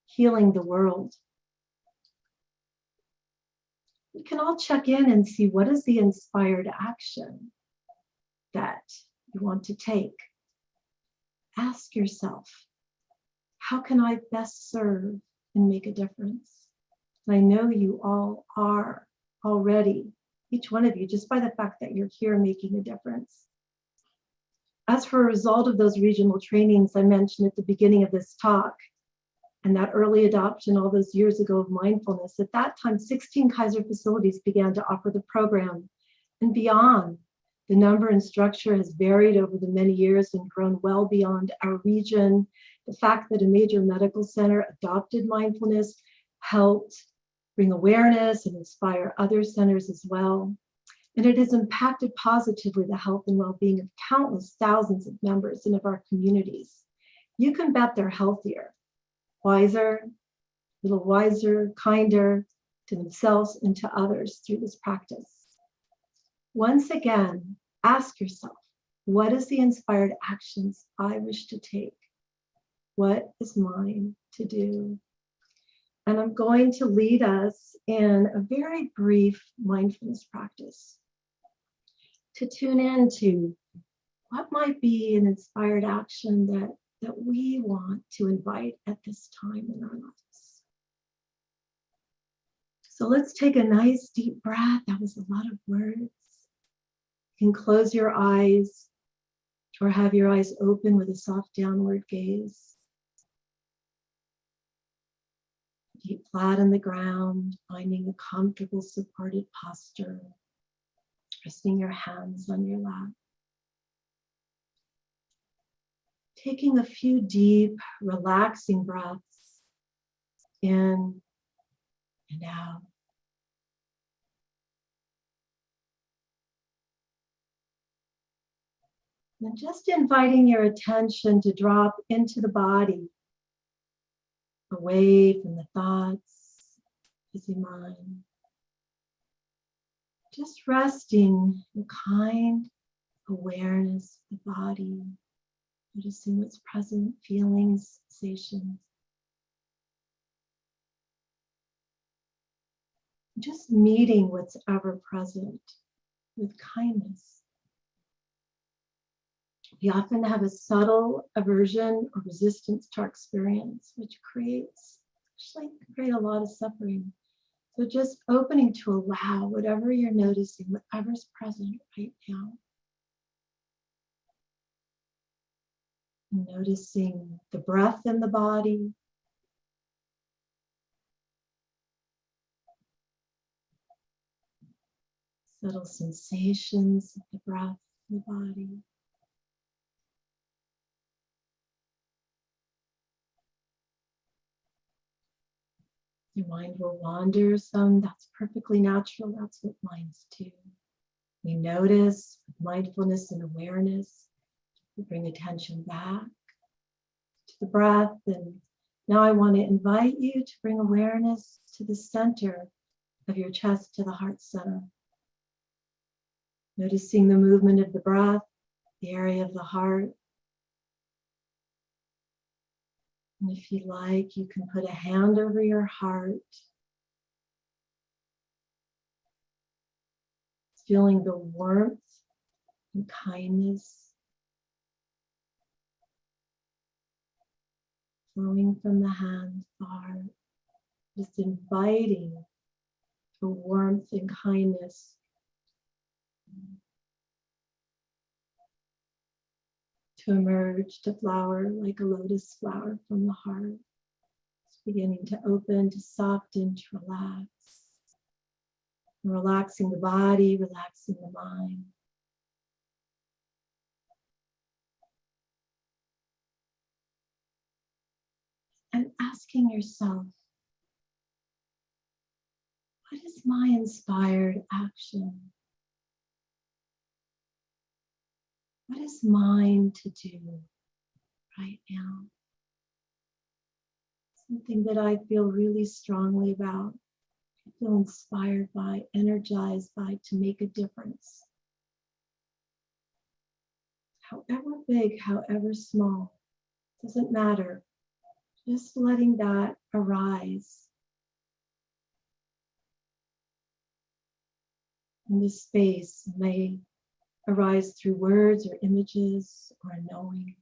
healing the world. We can all check in and see what is the inspired action that you want to take. Ask yourself, how can I best serve and make a difference? And I know you all are already, each one of you, just by the fact that you're here making a difference. As for a result of those regional trainings I mentioned at the beginning of this talk, and that early adoption all those years ago of mindfulness, at that time, 16 Kaiser facilities began to offer the program. And beyond, the number and structure has varied over the many years and grown well beyond our region. The fact that a major medical center adopted mindfulness helped bring awareness and inspire other centers as well. And it has impacted positively the health and well-being of countless thousands of members and of our communities. You can bet they're healthier, wiser, a little wiser, kinder to themselves and to others through this practice. Once again, ask yourself, what is the inspired actions I wish to take? What is mine to do? And I'm going to lead us in a very brief mindfulness practice to tune into what might be an inspired action that we want to invite at this time in our lives. So let's take a nice deep breath. That was a lot of words. You can close your eyes or have your eyes open with a soft downward gaze. Feet flat on the ground, finding a comfortable supported posture, resting your hands on your lap. Taking a few deep, relaxing breaths in and out. And just inviting your attention to drop into the body, away from the thoughts, busy mind. Just resting in kind awareness of the body, noticing what's present, feelings, sensations. Just meeting what's ever present with kindness. We often have a subtle aversion or resistance to our experience, which can create a lot of suffering. So just opening to allow whatever you're noticing, whatever's present right now. Noticing the breath in the body. Subtle sensations of the breath in the body. Your mind will wander some. That's perfectly natural. That's what minds do. We notice with mindfulness and awareness. We bring attention back to the breath. And now I want to invite you to bring awareness to the center of your chest, to the heart center. Noticing the movement of the breath, the area of the heart. And if you like, you can put a hand over your heart. Feeling the warmth and kindness flowing from the hand, the heart. Just inviting the warmth and kindness to emerge, to flower like a lotus flower from the heart. It's beginning to open, to soften, to relax. And relaxing the body, relaxing the mind. And asking yourself, what is my inspired action? What is mine to do right now? Something that I feel really strongly about, I feel inspired by, energized by, to make a difference. However big, however small, doesn't matter. Just letting that arise in this space may arise through words or images or knowing.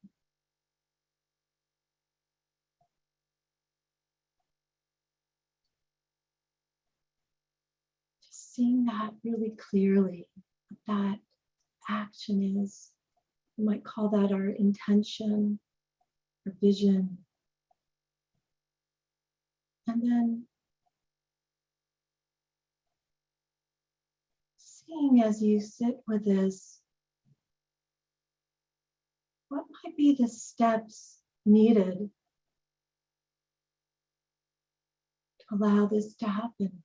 Just seeing that really clearly, what that action is. We might call that our intention or vision. And then seeing as you sit with this, what might be the steps needed to allow this to happen?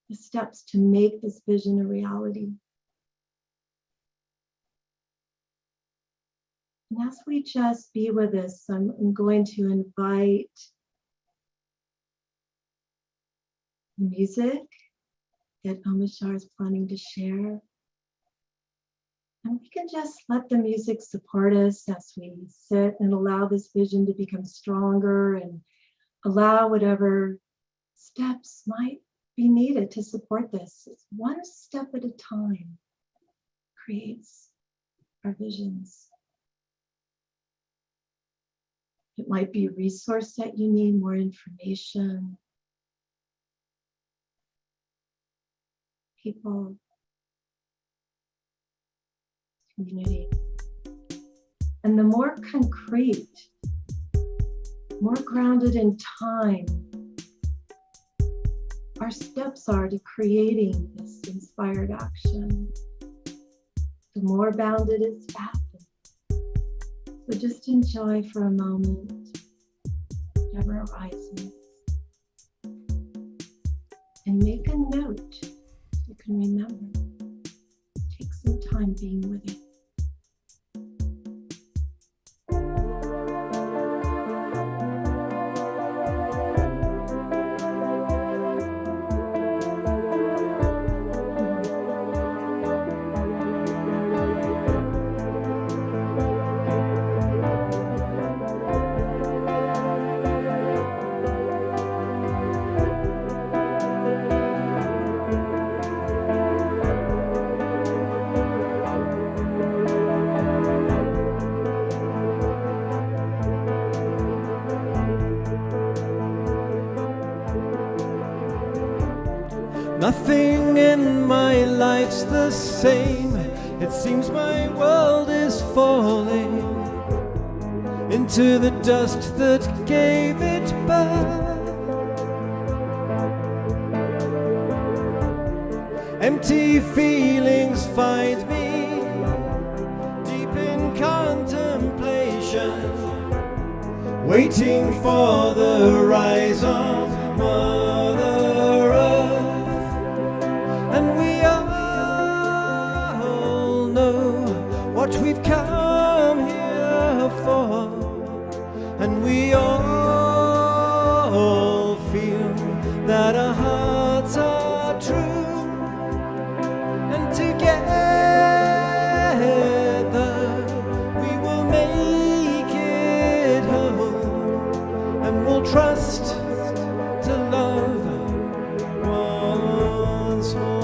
The steps to make this vision a reality. And as we just be with this, I'm going to invite music that Omishar is planning to share. And we can just let the music support us as we sit and allow this vision to become stronger and allow whatever steps might be needed to support this. It's one step at a time creates our visions. It might be a resource that you need, more information, people, community. And the more concrete, more grounded in time our steps are to creating this inspired action, the more bounded it's happen. So just enjoy for a moment whatever arises and make a note you can remember. Take some time being with it. Nothing in my life's the same. It seems my world is falling into the dust that gave it birth. Empty feelings find me deep in contemplation, waiting for the rise of Mother Earth. And we all know what we've come here for, and we all feel that our hearts are true. And together we will make it home, and we'll trust to love once more.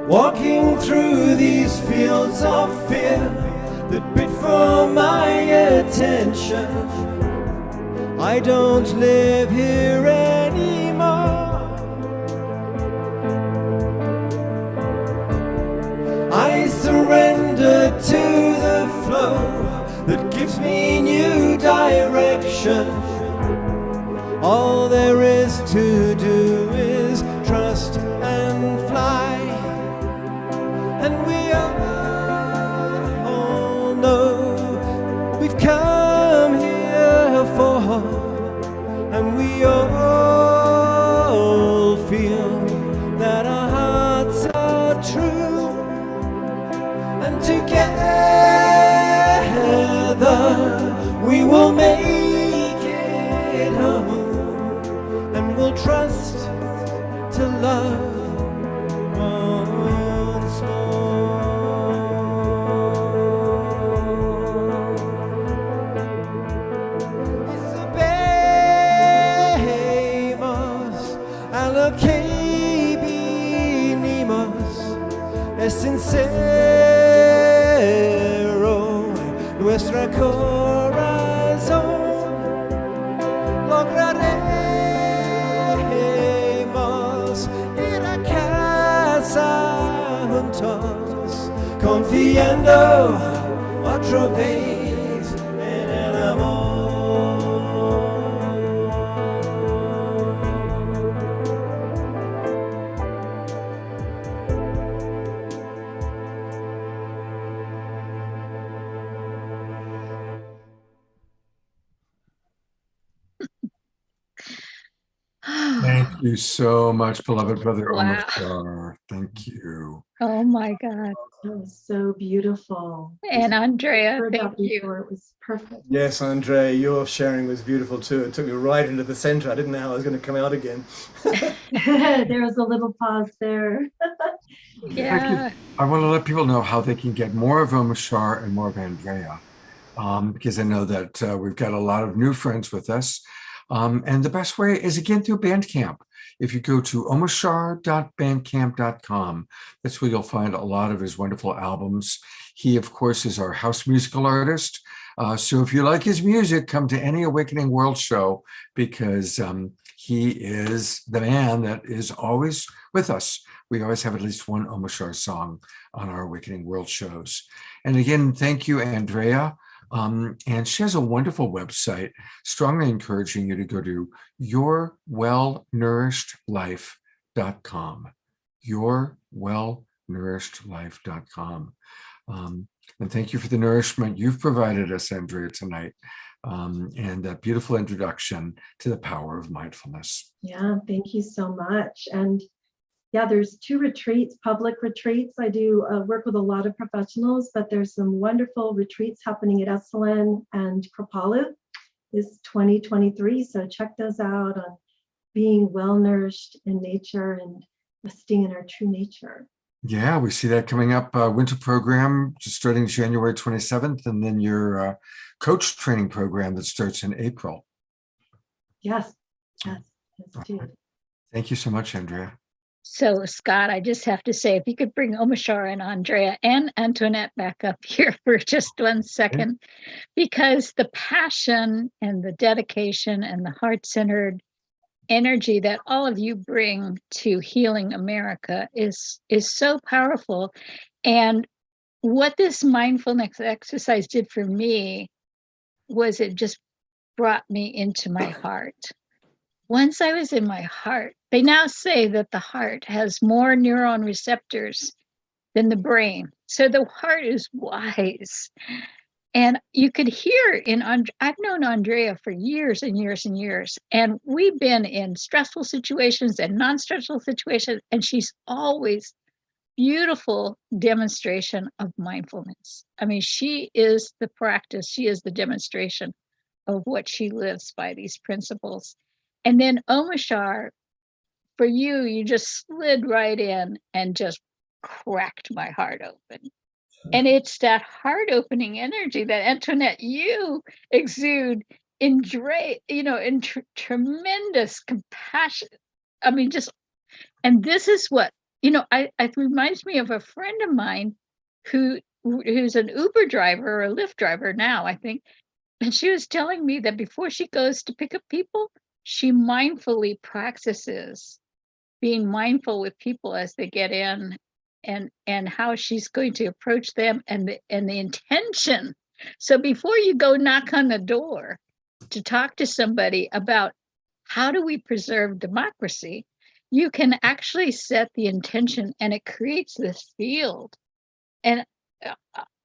Walking through these fields of fear that bid for my attention, I don't live here anymore. I surrender to the flow that gives me new direction. All there is to do is trust and fly. And we all know we've come here for, and we all feel that our hearts are true. And together we will make it home, and we'll trust to love once more. Isabemos, alocabinimos, es sincero nuestra corazón. Lograremos ir a casa juntos, confiando otra vez en el amor. Thank you so much, beloved brother Wow. Omar. Thank you. Oh my God. That was so beautiful. And Andrea, Heard thank that you. before. It was perfect. Yes, Andre, your sharing was beautiful too. It took me right into the center. I didn't know how I was going to come out again. There was a little pause there. Yeah. I want to let people know how they can get more of Omashar and more of Andrea, because I know that we've got a lot of new friends with us. And the best way is, again, through Bandcamp. If you go to omashar.bandcamp.com, that's where you'll find a lot of his wonderful albums. He, of course, is our house musical artist. So if you like his music, come to any Awakening World show, because he is the man that is always with us. We always have at least one Omashar song on our Awakening World shows. And again, thank you, Andrea. And she has a wonderful website, strongly encouraging you to go to yourwellnourishedlife.com, yourwellnourishedlife.com. And thank you for the nourishment you've provided us, Andrea, tonight, and that beautiful introduction to the power of mindfulness. Yeah, thank you so much. And Yeah, there's 2 retreats, public retreats. I do work with a lot of professionals, but there's some wonderful retreats happening at Esalen and Kripalu this 2023. So check those out on being well nourished in nature and resting in our true nature. Yeah, we see that coming up. Winter program just starting January 27th, and then your coach training program that starts in April. Yes, yes, yes, too. Thank you so much, Andrea. So, Scott, I just have to say, if you could bring Omashar and Andrea and Antoinette back up here for just 1 second, because the passion and the dedication and the heart-centered energy that all of you bring to healing America is so powerful. And what this mindfulness exercise did for me was it just brought me into my heart. Once I was in my heart, they now say that the heart has more neuron receptors than the brain. So the heart is wise. And you could hear I've known Andrea for years and years and years, and we've been in stressful situations and non-stressful situations, and she's always beautiful demonstration of mindfulness. I mean, she is the practice, she is the demonstration of what she lives by, these principles. And then Omashar, for you, you just slid right in and just cracked my heart open. And it's that heart opening energy that Antoinette, you exude in tremendous compassion. I mean, and this is what, it reminds me of a friend of mine who's an Uber driver or a Lyft driver now, I think. And she was telling me that before she goes to pick up people, she mindfully practices being mindful with people as they get in, and how she's going to approach them, and the intention. So before you go knock on the door to talk to somebody about how do we preserve democracy, you can actually set the intention, and it creates this field. And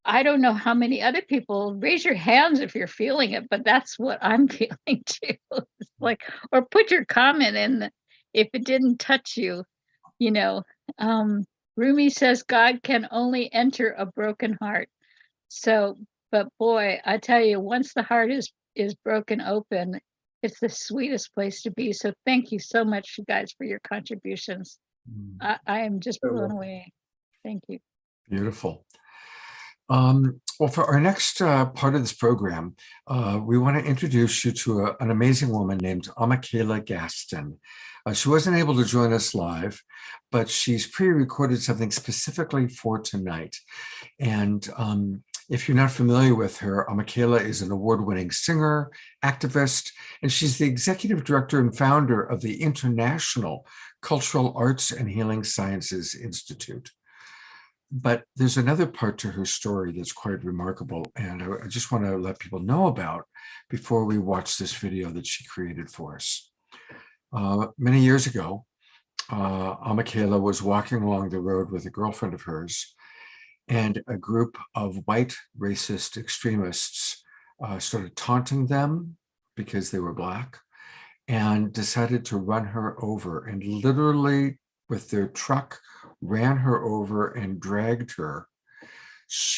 I don't know how many other people, raise your hands if you're feeling it, but that's what I'm feeling too. It's like, or put your comment in if it didn't touch you. Rumi says God can only enter a broken heart. So, but boy, I tell you, once the heart is broken open, it's the sweetest place to be. So thank you so much, you guys, for your contributions. I am just blown away. Thank you. Beautiful. Well, for our next part of this program, we want to introduce you to an amazing woman named Michaela Gaston. She wasn't able to join us live, but she's pre-recorded something specifically for tonight. And if you're not familiar with her, Michaela is an award-winning singer, activist, and she's the executive director and founder of the International Cultural Arts and Healing Sciences Institute. But there's another part to her story that's quite remarkable, and I just want to let people know about before we watch this video that she created for us. Many years ago, Michaela was walking along the road with a girlfriend of hers, and a group of white racist extremists started taunting them because they were Black, and decided to run her over, and literally with their truck ran her over and dragged her.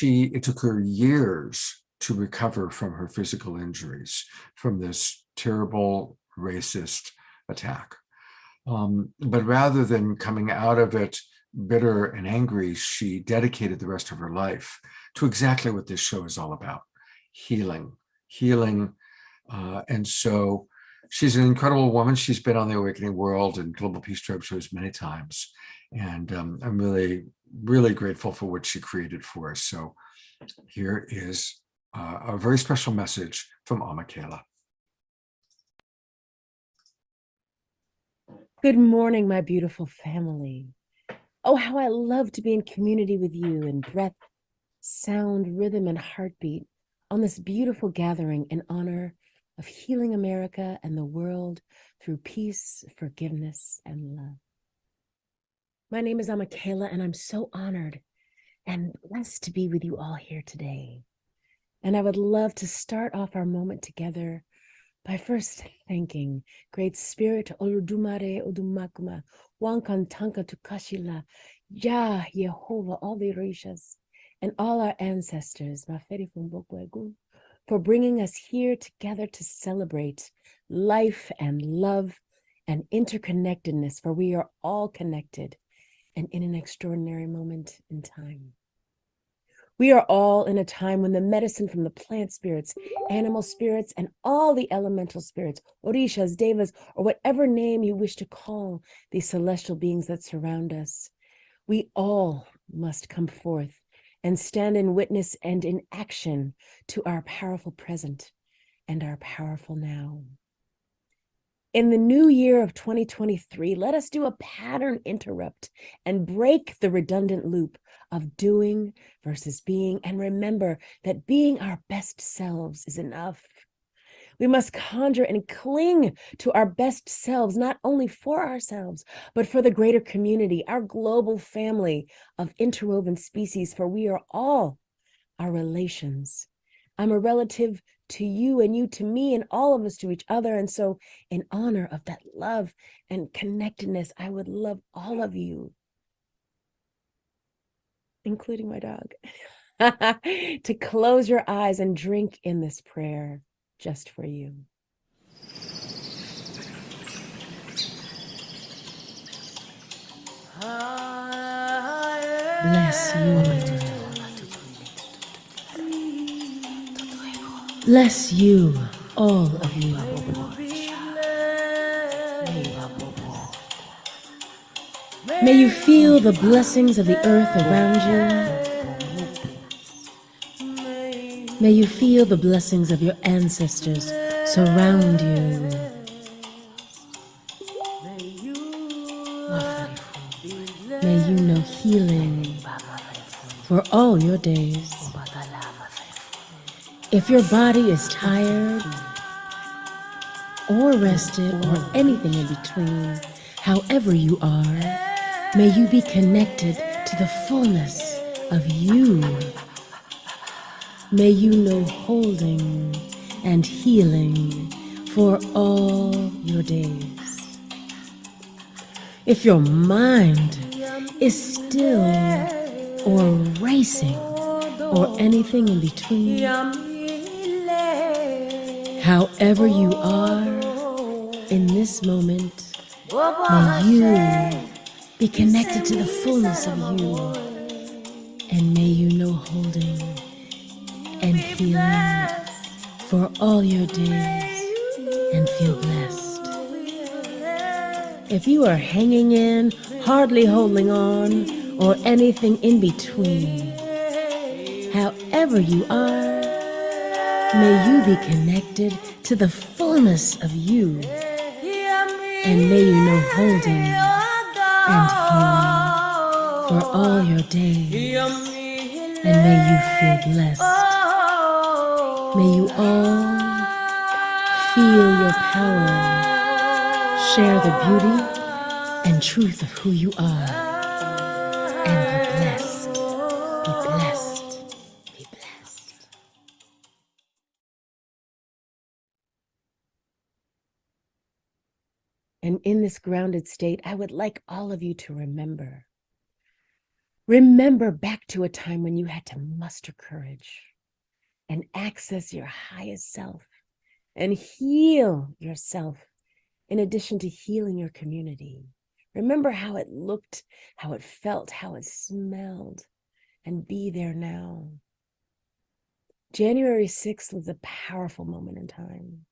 It took her years to recover from her physical injuries from this terrible racist attack. But rather than coming out of it bitter and angry, she dedicated the rest of her life to exactly what this show is all about: healing. And so she's an incredible woman. She's been on the Awakening World and Global Peace Tribe shows many times. And I'm really, really grateful for what she created for us. So here is a very special message from Michaela. Good morning, my beautiful family. Oh, how I love to be in community with you in breath, sound, rhythm, and heartbeat on this beautiful gathering in honor of healing America and the world through peace, forgiveness, and love. My name is Michaela, and I'm so honored and blessed to be with you all here today. And I would love to start off our moment together by first thanking Great Spirit Oludumare Odumakuma, Wankantanka Tukashila, Yah, Yehovah, all the Orishas, and all our ancestors, Maferi Fumbokwegun, for bringing us here together to celebrate life and love and interconnectedness, for we are all connected and in an extraordinary moment in time. We are all in a time when the medicine from the plant spirits, animal spirits, and all the elemental spirits, orishas, devas, or whatever name you wish to call these celestial beings that surround us, we all must come forth and stand in witness and in action to our powerful present and our powerful now. In the new year of 2023, let us do a pattern interrupt and break the redundant loop of doing versus being, and remember that being our best selves is enough. We must conjure and cling to our best selves, not only for ourselves, but for the greater community, our global family of interwoven species, for we are all our relations. I'm a relative to you and you to me and all of us to each other. And so in honor of that love and connectedness, I would love all of you, including my dog, to close your eyes and drink in this prayer just for you. Bless you. Bless you, all of you. May you feel the blessings of the earth around you. May you feel the blessings of your ancestors surround you. May you know healing for all your days. If your body is tired or rested or anything in between, however you are, may you be connected to the fullness of you. May you know holding and healing for all your days. If your mind is still or racing or anything in between, however you are in this moment, may you be connected to the fullness of you, and may you know holding and healing for all your days and feel blessed. If you are hanging in, hardly holding on, or anything in between, however you are, may you be connected to the fullness of you, and may you know holding and healing for all your days, and may you feel blessed. May you all feel your power, share the beauty and truth of who you are, and be blessed, be blessed, be blessed. And in this grounded state, I would like all of you to remember back to a time when you had to muster courage and access your highest self and heal yourself in addition to healing your community. Remember how it looked, how it felt, how it smelled, and be there now. January 6th was a powerful moment in time.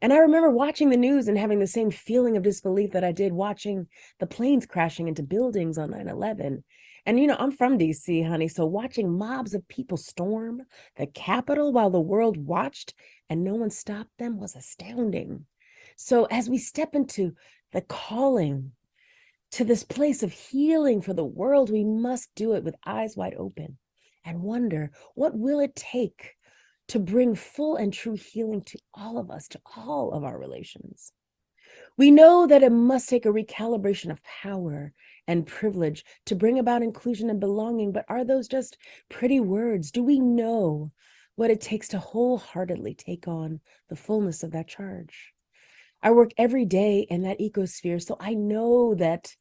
And I remember watching the news and having the same feeling of disbelief that I did watching the planes crashing into buildings on 9/11. And, you know, I'm from DC, honey, so watching mobs of people storm the Capitol while the world watched and no one stopped them was astounding. So as we step into the calling to this place of healing for the world, we must do it with eyes wide open and wonder, what will it take to bring full and true healing to all of us, to all of our relations? We know that it must take a recalibration of power and privilege to bring about inclusion and belonging, but are those just pretty words? Do we know what it takes to wholeheartedly take on the fullness of that charge. I work every day in that ecosphere, so I know that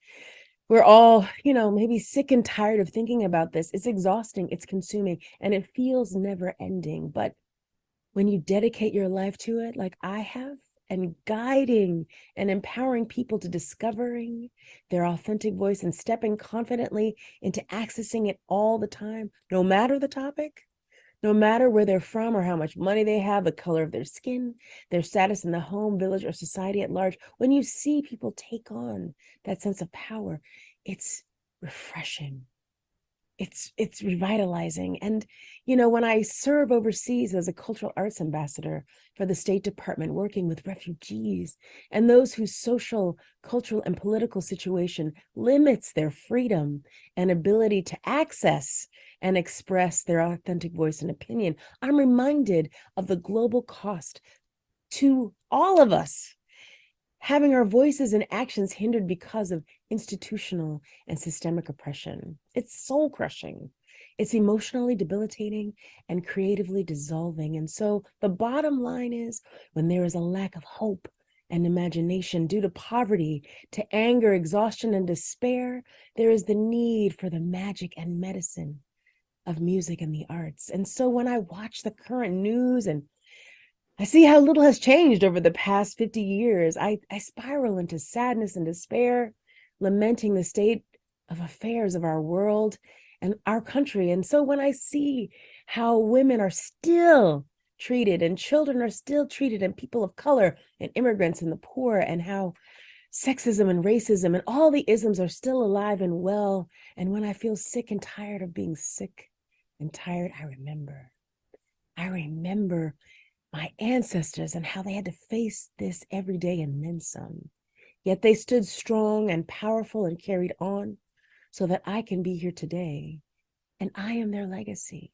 we're all, maybe sick and tired of thinking about this. It's exhausting, it's consuming, and it feels never ending. But when you dedicate your life to it, like I have, and guiding and empowering people to discovering their authentic voice and stepping confidently into accessing it all the time, no matter the topic, no matter where they're from or how much money they have, the color of their skin, their status in the home, village, or society at large, when you see people take on that sense of power, it's refreshing. It's revitalizing. And, when I serve overseas as a cultural arts ambassador for the State Department, working with refugees and those whose social, cultural, and political situation limits their freedom and ability to access and express their authentic voice and opinion, I'm reminded of the global cost to all of us, having our voices and actions hindered because of institutional and systemic oppression. It's soul crushing. It's emotionally debilitating and creatively dissolving. And so the bottom line is, when there is a lack of hope and imagination due to poverty, to anger, exhaustion, and despair, there is the need for the magic and medicine of music and the arts. And so when I watch the current news and I see how little has changed over the past 50 years, I spiral into sadness and despair, lamenting the state of affairs of our world and our country. And so when I see how women are still treated and children are still treated and people of color and immigrants and the poor, and how sexism and racism and all the isms are still alive and well, and when I feel sick and tired of being sick and tired, I remember my ancestors and how they had to face this every day and then some. Yet they stood strong and powerful and carried on so that I can be here today, and I am their legacy.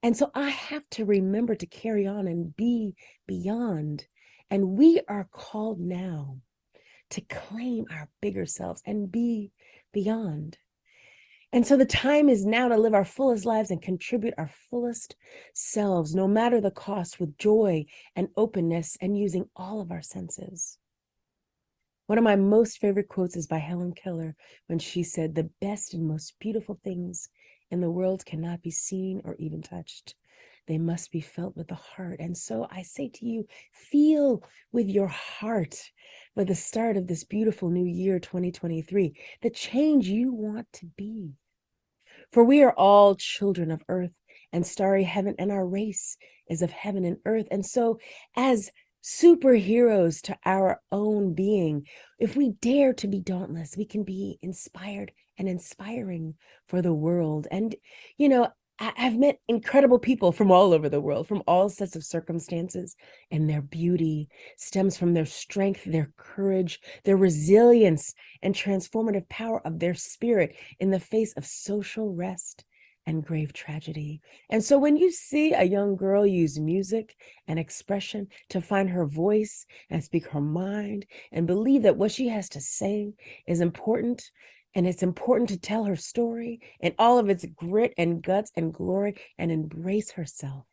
And so I have to remember to carry on and be beyond. And we are called now to claim our bigger selves and be beyond. And so the time is now to live our fullest lives and contribute our fullest selves, no matter the cost, with joy and openness and using all of our senses. One of my most favorite quotes is by Helen Keller, when she said, "The best and most beautiful things in the world cannot be seen or even touched. They must be felt with the heart." And so I say to you, feel with your heart, with the start of this beautiful new year, 2023, the change you want to be. For we are all children of earth and starry heaven, and our race is of heaven and earth. And so as superheroes to our own being, if we dare to be dauntless, we can be inspired and inspiring for the world. And, I've met incredible people from all over the world, from all sets of circumstances, and their beauty stems from their strength, their courage, their resilience, and transformative power of their spirit in the face of social rest and grave tragedy. And so when you see a young girl use music and expression to find her voice and speak her mind and believe that what she has to say is important, and it's important to tell her story in all of its grit and guts and glory, and embrace herself,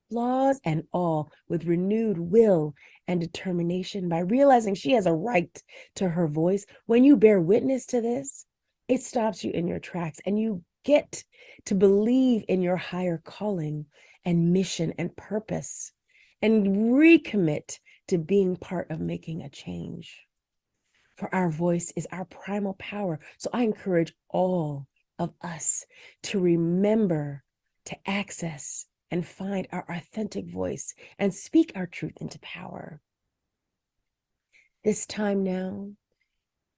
flaws and all, with renewed will and determination, by realizing she has a right to her voice. When you bear witness to this, it stops you in your tracks, and you get to believe in your higher calling and mission and purpose, and recommit to being part of making a change. For our voice is our primal power. So I encourage all of us to remember to access and find our authentic voice and speak our truth into power. This time now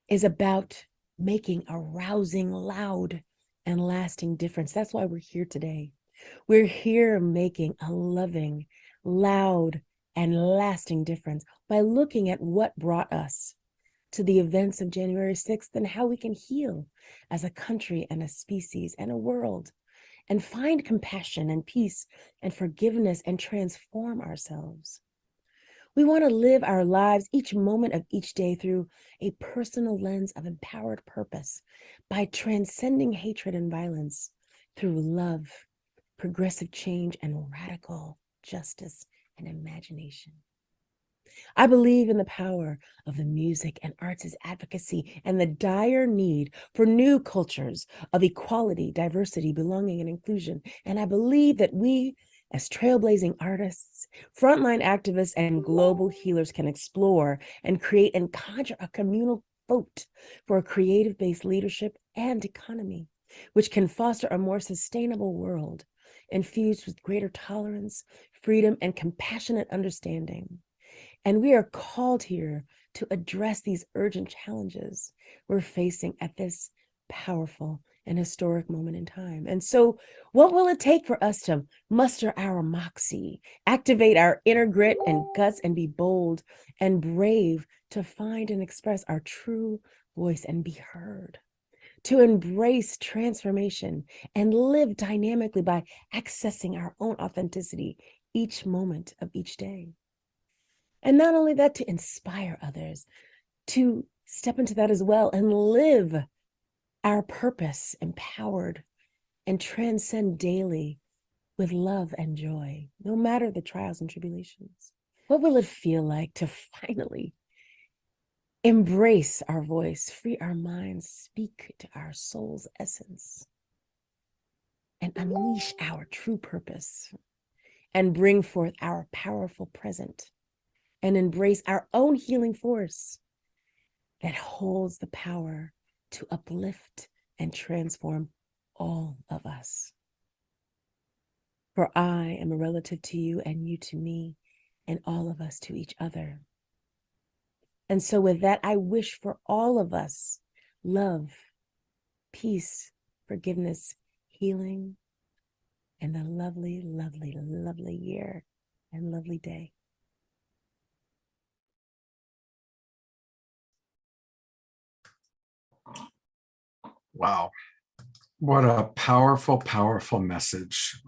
is about making a rousing, loud, and lasting difference. That's why we're here today. We're here making a loving, loud, and lasting difference by looking at what brought us to the events of January 6th and how we can heal as a country and a species and a world, and find compassion and peace and forgiveness and transform ourselves. We want to live our lives each moment of each day through a personal lens of empowered purpose, by transcending hatred and violence through love progressive change, and radical justice and imagination. I believe in the power of the music and arts' advocacy and the dire need for new cultures of equality, diversity, belonging, and inclusion. And I believe that we, as trailblazing artists, frontline activists, and global healers, can explore and create and conjure a communal vote for a creative-based leadership and economy, which can foster a more sustainable world infused with greater tolerance, freedom, and compassionate understanding. And we are called here to address these urgent challenges we're facing at this powerful and historic moment in time. And so, what will it take for us to muster our moxie, activate our inner grit and guts, and be bold and brave to find and express our true voice and be heard? To embrace transformation and live dynamically by accessing our own authenticity each moment of each day. And not only that, to inspire others to step into that as well and live our purpose empowered and transcend daily with love and joy, no matter the trials and tribulations. What will it feel like to finally embrace our voice, free our minds, speak to our soul's essence, and unleash our true purpose, and bring forth our powerful present, and embrace our own healing force that holds the power to uplift and transform all of us? For I am a relative to you, and you to me, and all of us to each other. And so with that, I wish for all of us love, peace, forgiveness, healing, and a lovely, lovely, lovely year and lovely day. Wow. What a powerful, powerful message.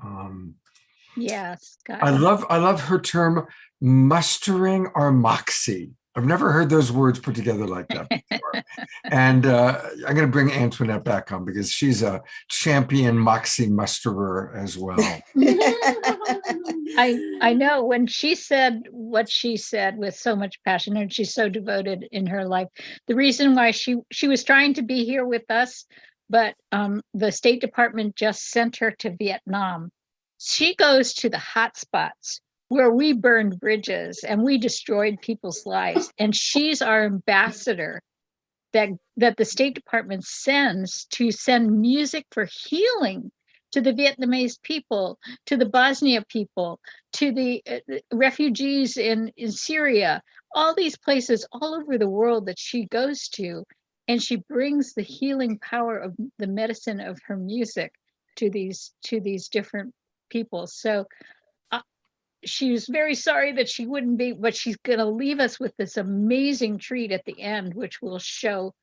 Yes, Scott. I love her term, mustering our moxie. I've never heard those words put together like that before. And I'm going to bring Antoinette back on because she's a champion moxie musterer as well. I know when she said what she said with so much passion, and she's so devoted in her life. The reason why she was trying to be here with us, but the State Department just sent her to Vietnam. She goes to the hot spots where we burned bridges and we destroyed people's lives, and she's our ambassador that the State Department sends to send music for healing to the Vietnamese people, to the Bosnia people, to the refugees in Syria, all these places all over the world that she goes to, and she brings the healing power of the medicine of her music to these different people. So she was very sorry that she wouldn't be, but she's going to leave us with this amazing treat at the end, which will show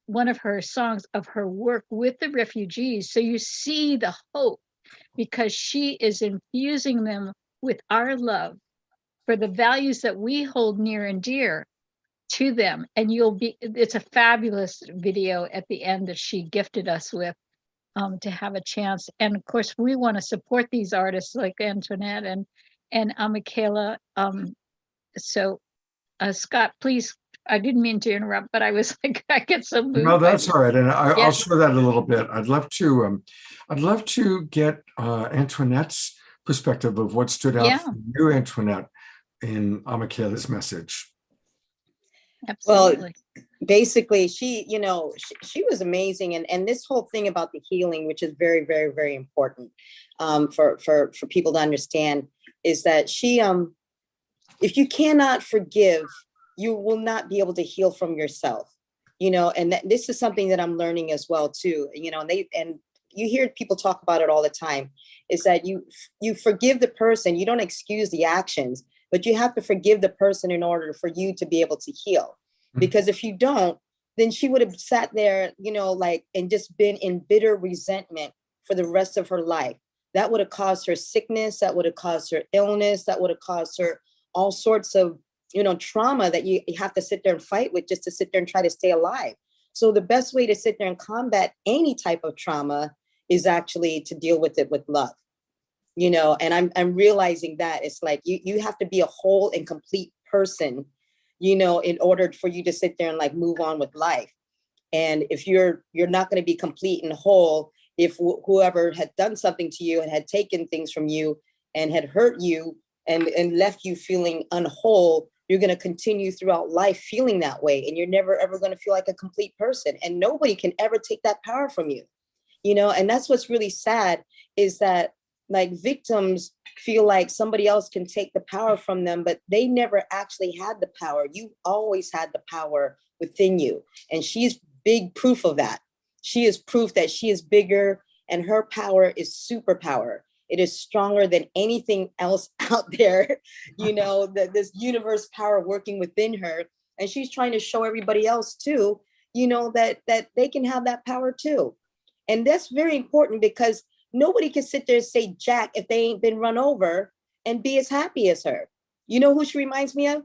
one of her songs of her work with the refugees. So you see the hope, because she is infusing them with our love for the values that we hold near and dear to them. And it's a fabulous video at the end that she gifted us with. To have a chance. And of course, we want to support these artists like Antoinette and Michaela. So Scott, please, I didn't mean to interrupt, but I was like, I get so moved. No, that's all right. And I'll Yes. share that a little bit. I'd love to get Antoinette's perspective of what stood out for you, Antoinette, in Michaela's message. Absolutely. Well, basically, she was amazing, and this whole thing about the healing, which is very, very, very important for people to understand, is that she, if you cannot forgive, you will not be able to heal from yourself, and this is something that I'm learning as well too, and you hear people talk about it all the time, is that you forgive the person, you don't excuse the actions, but you have to forgive the person in order for you to be able to heal. Because if you don't, then she would have sat there, and just been in bitter resentment for the rest of her life. That would have caused her sickness, that would have caused her illness, that would have caused her all sorts of, trauma that you have to sit there and fight with just to sit there and try to stay alive. So the best way to sit there and combat any type of trauma is actually to deal with it with love. You know, and I'm realizing that it's like you have to be a whole and complete person, you know, in order for you to sit there and like move on with life. And if you're not going to be complete and whole, if whoever had done something to you and had taken things from you and had hurt you and left you feeling unwhole, you're going to continue throughout life feeling that way. And you're never, ever going to feel like a complete person. And nobody can ever take that power from you, you know? And that's what's really sad, is that like victims feel like somebody else can take the power from them, but they never actually had the power. You always had the power within you. And she's big proof of that. She is proof that she is bigger, and her power is superpower. It is stronger than anything else out there, you know, that this universe power working within her. And she's trying to show everybody else too, you know, that they can have that power too. And that's very important, because nobody can sit there and say jack if they ain't been run over and be as happy as her. You know who she reminds me of?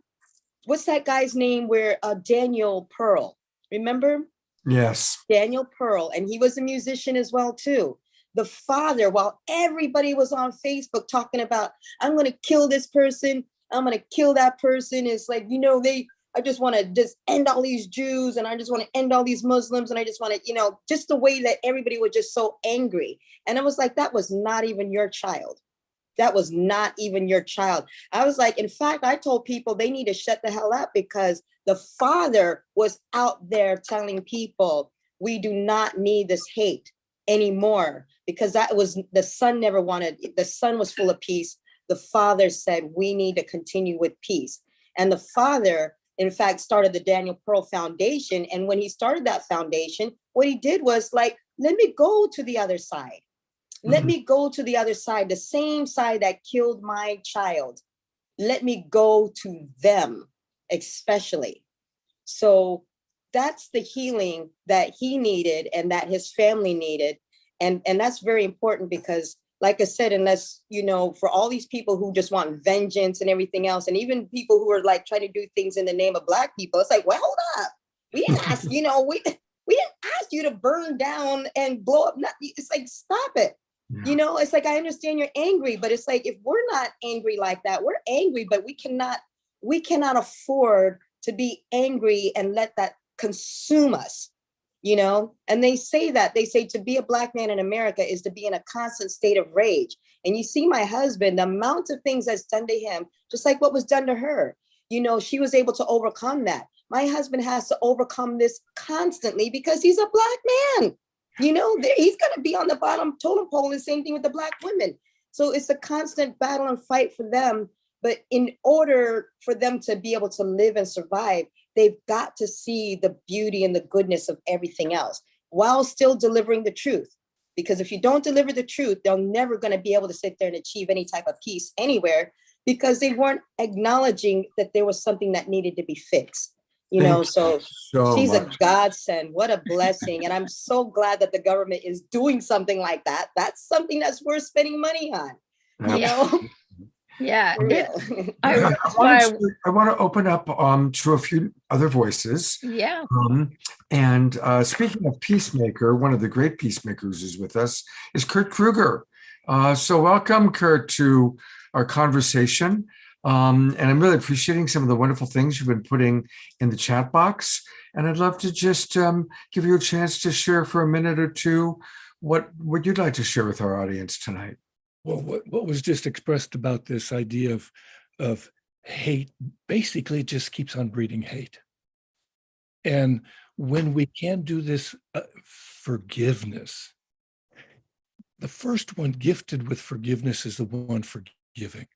What's that guy's name where Daniel Pearl, remember? Yes. Daniel Pearl, and he was a musician as well too. The father, while everybody was on Facebook talking about, I'm going to kill this person, I'm going to kill that person. It's like, you know, I just want to just end all these Jews, and I just want to end all these Muslims. And I just want to, you know, just the way that everybody was just so angry. And I was like, that was not even your child. That was not even your child. I was like, in fact, I told people they need to shut the hell up, because the father was out there telling people, we do not need this hate anymore, because that was, the son never wanted, the son was full of peace. The father said, we need to continue with peace. And the father, in fact, started the Daniel Pearl Foundation. And when he started that foundation, what he did was like, let me go to the other side. Let me go to the other side, the same side that killed my child. Let me go to them, especially. So that's the healing that he needed and that his family needed. And that's very important, because like I said, unless, you know, for all these people who just want vengeance and everything else, and even people who are like trying to do things in the name of Black people, it's like, well, hold up. We didn't ask, you know, we didn't ask you to burn down and blow up. It's like, stop it. Yeah. You know, it's like, I understand you're angry, but it's like, if we're not angry like that, we're angry, but we cannot afford to be angry and let that consume us. You know, and they say to be a Black man in America is to be in a constant state of rage. And you see my husband, the amount of things that's done to him, just like what was done to her, you know, she was able to overcome that. My husband has to overcome this constantly because he's a Black man. You know, he's going to be on the bottom totem pole, the same thing with the Black women. So it's a constant battle and fight for them. But in order for them to be able to live and survive, they've got to see the beauty and the goodness of everything else while still delivering the truth. Because if you don't deliver the truth, they're never going to be able to sit there and achieve any type of peace anywhere, because they weren't acknowledging that there was something that needed to be fixed. You know, so she's a godsend. What a blessing. And I'm so glad that the government is doing something like that. That's something that's worth spending money on, you know? Yeah. I want to open up to a few other voices. Yeah. And speaking of peacemaker, one of the great peacemakers is with us, is Kurt Kruger. So welcome, Kurt, to our conversation. And I'm really appreciating some of the wonderful things you've been putting in the chat box. And I'd love to just give you a chance to share for a minute or two what you'd like to share with our audience tonight. Well, what was just expressed about this idea of hate basically just keeps on breeding hate. And when we can do this forgiveness, the first one gifted with forgiveness is the one forgiving.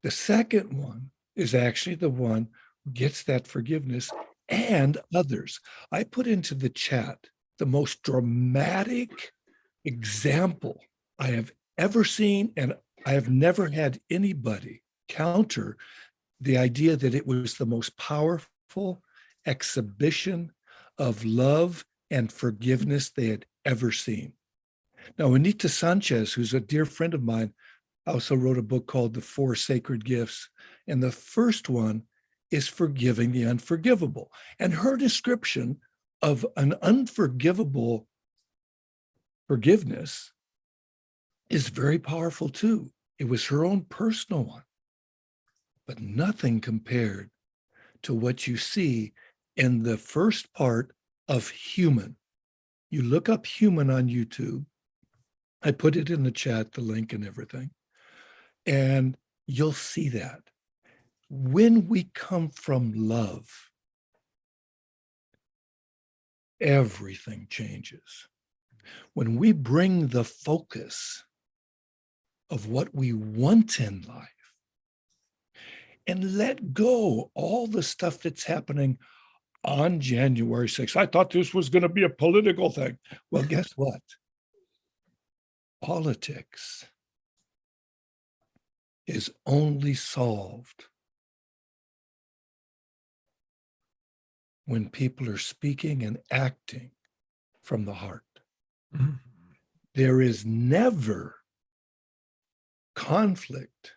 The second one is actually the one who gets that forgiveness and others. I put into the chat the most dramatic example I have ever seen, and I have never had anybody counter the idea that it was the most powerful exhibition of love and forgiveness they had ever seen. Now, Anita Sanchez, who's a dear friend of mine, also wrote a book called The Four Sacred Gifts. And the first one is forgiving the unforgivable. And her description of an unforgivable forgiveness is very powerful too. It was her own personal one, but nothing compared to what you see in the first part of Human. You look up Human on YouTube. I put it in the chat, the link and everything, and you'll see that. When we come from love, everything changes. When we bring the focus of what we want in life and let go all the stuff that's happening on January 6th. I thought this was going to be a political thing. Well, guess what? Politics is only solved when people are speaking and acting from the heart. Mhm. There is never conflict.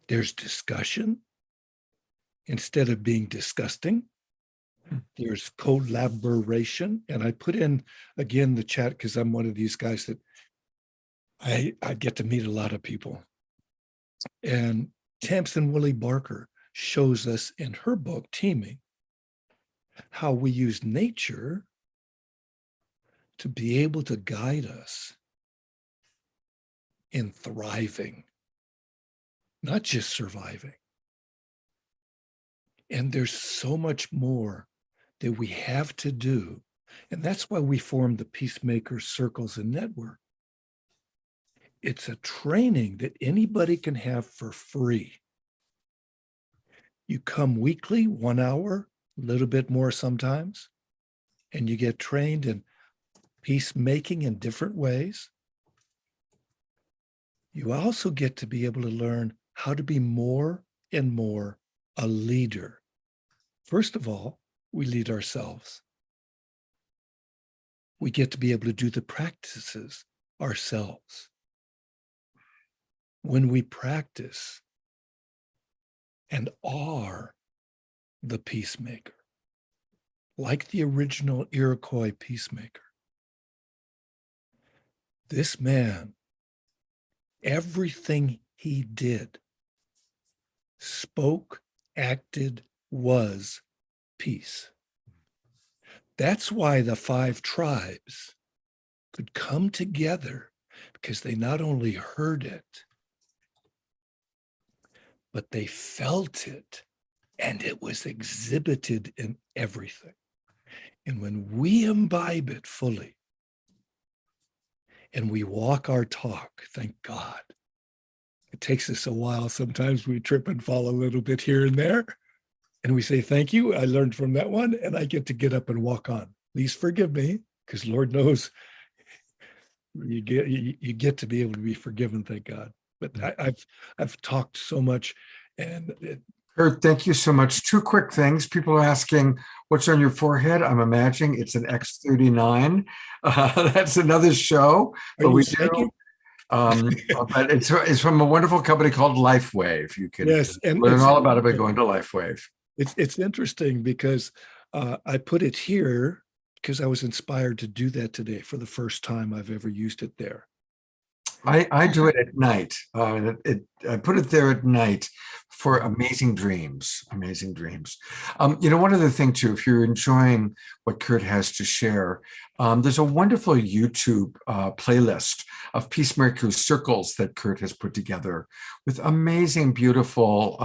There's discussion instead of being disgusting. There's collaboration. And I put in, again, the chat because I'm one of these guys that I get to meet a lot of people. And Tamsin Willie Barker shows us in her book, Teaming, how we use nature to be able to guide us in thriving, not just surviving. And there's so much more that we have to do. And that's why we formed the Peacemaker Circles and Network. It's a training that anybody can have for free. You come weekly, 1 hour, a little bit more sometimes, and you get trained in peacemaking in different ways. You also get to be able to learn how to be more and more a leader. First of all, we lead ourselves. We get to be able to do the practices ourselves. When we practice and are the peacemaker, like the original Iroquois peacemaker, this man, everything he did, spoke, acted, was peace. That's why the 5 tribes could come together, because they not only heard it, but they felt it, and it was exhibited in everything. And when we imbibe it fully, and we walk our talk, thank God. It takes us a while. Sometimes we trip and fall a little bit here and there. And we say, thank you. I learned from that one, and I get to get up and walk on. Please forgive me, because Lord knows you get to be able to be forgiven, thank God. But I've talked so much, and Kurt, thank you so much. 2 quick things. People are asking, what's on your forehead? I'm imagining it's an X39. That's another show. Are But you we psychic? do. But it's from a wonderful company called LifeWave. You can Yes, and learn all about it by going to LifeWave. It's interesting because I put it here because I was inspired to do that today for the first time I've ever used it there. I do it at night. I put it there at night for amazing dreams, amazing dreams. One other thing too, if you're enjoying what Kurt has to share, there's a wonderful YouTube playlist of Peacemaker Circles that Kurt has put together with amazing, beautiful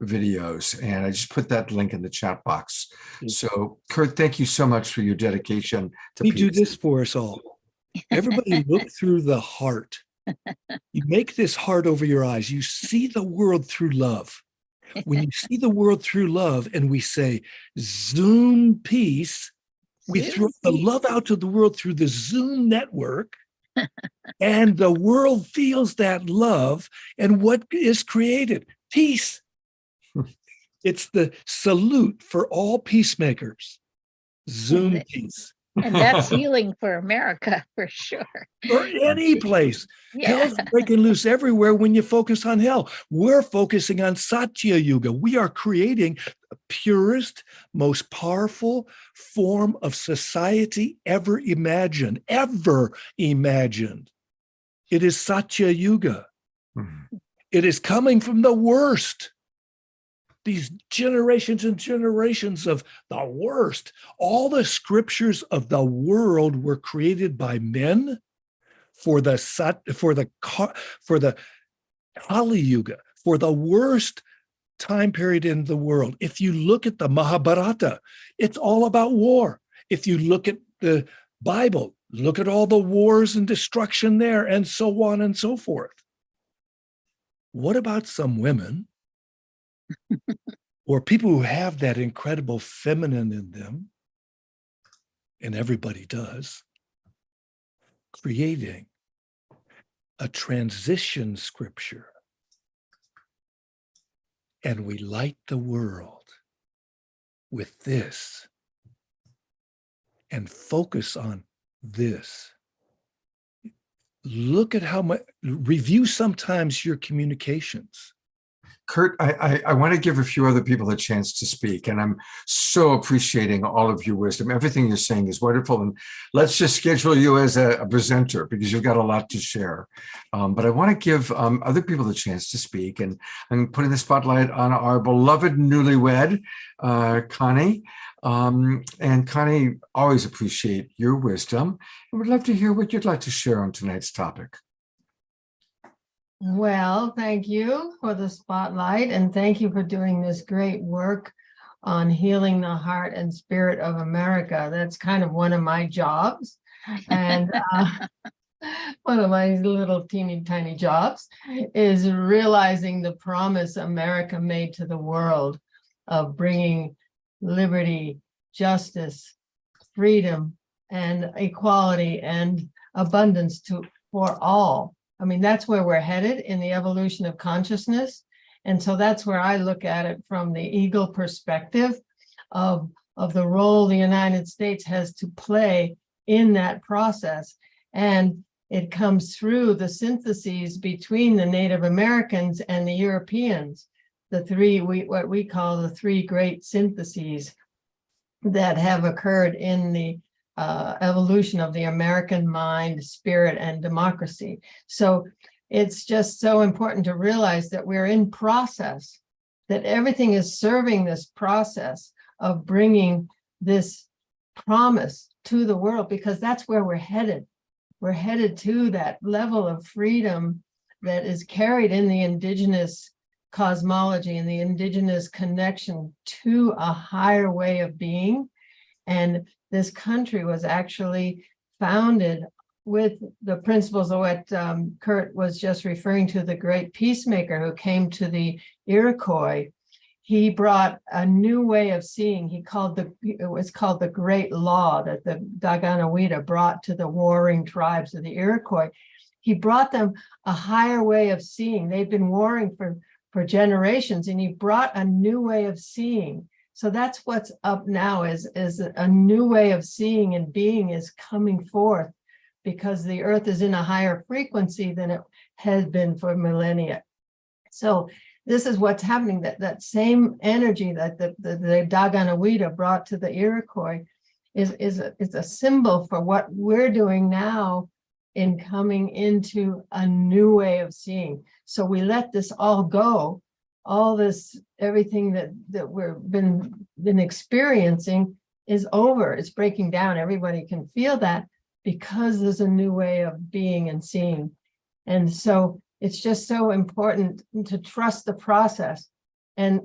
videos. And I just put that link in the chat box. So Kurt, thank you so much for your dedication to We peace. do this for us all. Everybody look through the heart. You make this heart over your eyes. You see the world through love. When you see the world through love and we say, Zoom peace, we throw the love out to the world through the Zoom network, and the world feels that love. And what is created? Peace. It's the salute for all peacemakers. Zoom peace. And that's healing for America for sure. Or any place. Yeah. Hell's breaking loose everywhere when you focus on hell. We're focusing on Satya Yuga. We are creating the purest, most powerful form of society ever imagined, ever imagined. It is Satya Yuga. Mhm. It is coming from the worst. These generations and generations of the worst. All the scriptures of the world were created by men for the Kali Yuga, for the worst time period in the world. If you look at the Mahabharata, it's all about war. If you look at the Bible, look at all the wars and destruction there, and so on and so forth. What about some women or people who have that incredible feminine in them, and everybody does, creating a transition scripture, and we light the world with this and focus on this. Look at how much, review sometimes your communications. Kurt, I want to give a few other people a chance to speak, and I'm so appreciating all of your wisdom. Everything you're saying is wonderful, and let's just schedule you as a presenter because you've got a lot to share. But I want to give other people the chance to speak, and I'm putting the spotlight on our beloved newlywed, Connie. And Connie, always appreciate your wisdom, and would love to hear what you'd like to share on tonight's topic. Well, thank you for the spotlight, and thank you for doing this great work on healing the heart and spirit of America. That's kind of one of my jobs, and one of my little teeny tiny jobs is realizing the promise America made to the world of bringing liberty, justice, freedom, and equality and abundance for all. I mean, that's where we're headed in the evolution of consciousness. And so that's where I look at it from the eagle perspective of the role the United States has to play in that process. And it comes through the syntheses between the Native Americans and the Europeans, the three, what we call the three great syntheses that have occurred in the evolution of the American mind, spirit, and democracy. So it's just so important to realize that we're in process, that everything is serving this process of bringing this promise to the world, because that's where we're headed. We're headed to that level of freedom that is carried in the indigenous cosmology and the indigenous connection to a higher way of being. And this country was actually founded with the principles of what Kurt was just referring to, the great peacemaker who came to the Iroquois. He brought a new way of seeing. It was called the Great Law that the Daganoweda brought to the warring tribes of the Iroquois. He brought them a higher way of seeing. They've been warring for generations, and he brought a new way of seeing. So that's what's up now is a new way of seeing and being is coming forth, because the earth is in a higher frequency than it has been for millennia. So this is what's happening, that same energy that the Daganoweda brought to the Iroquois is a symbol for what we're doing now in coming into a new way of seeing. So we let this all go. All this, everything that we've been experiencing is over. It's breaking down. Everybody can feel that because there's a new way of being and seeing. And so it's just so important to trust the process. And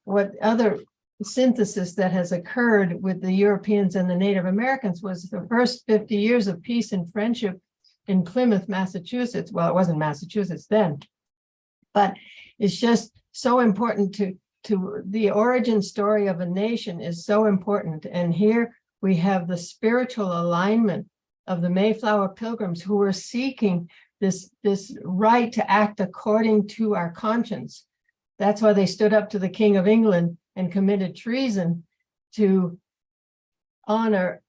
what other synthesis that has occurred with the Europeans and the Native Americans was the first 50 years of peace and friendship in Plymouth, Massachusetts. Well, it wasn't Massachusetts then, but it's just so important to the origin story of a nation is so important. And here we have the spiritual alignment of the Mayflower Pilgrims who were seeking this right to act according to our conscience. That's why they stood up to the King of England and committed treason to honor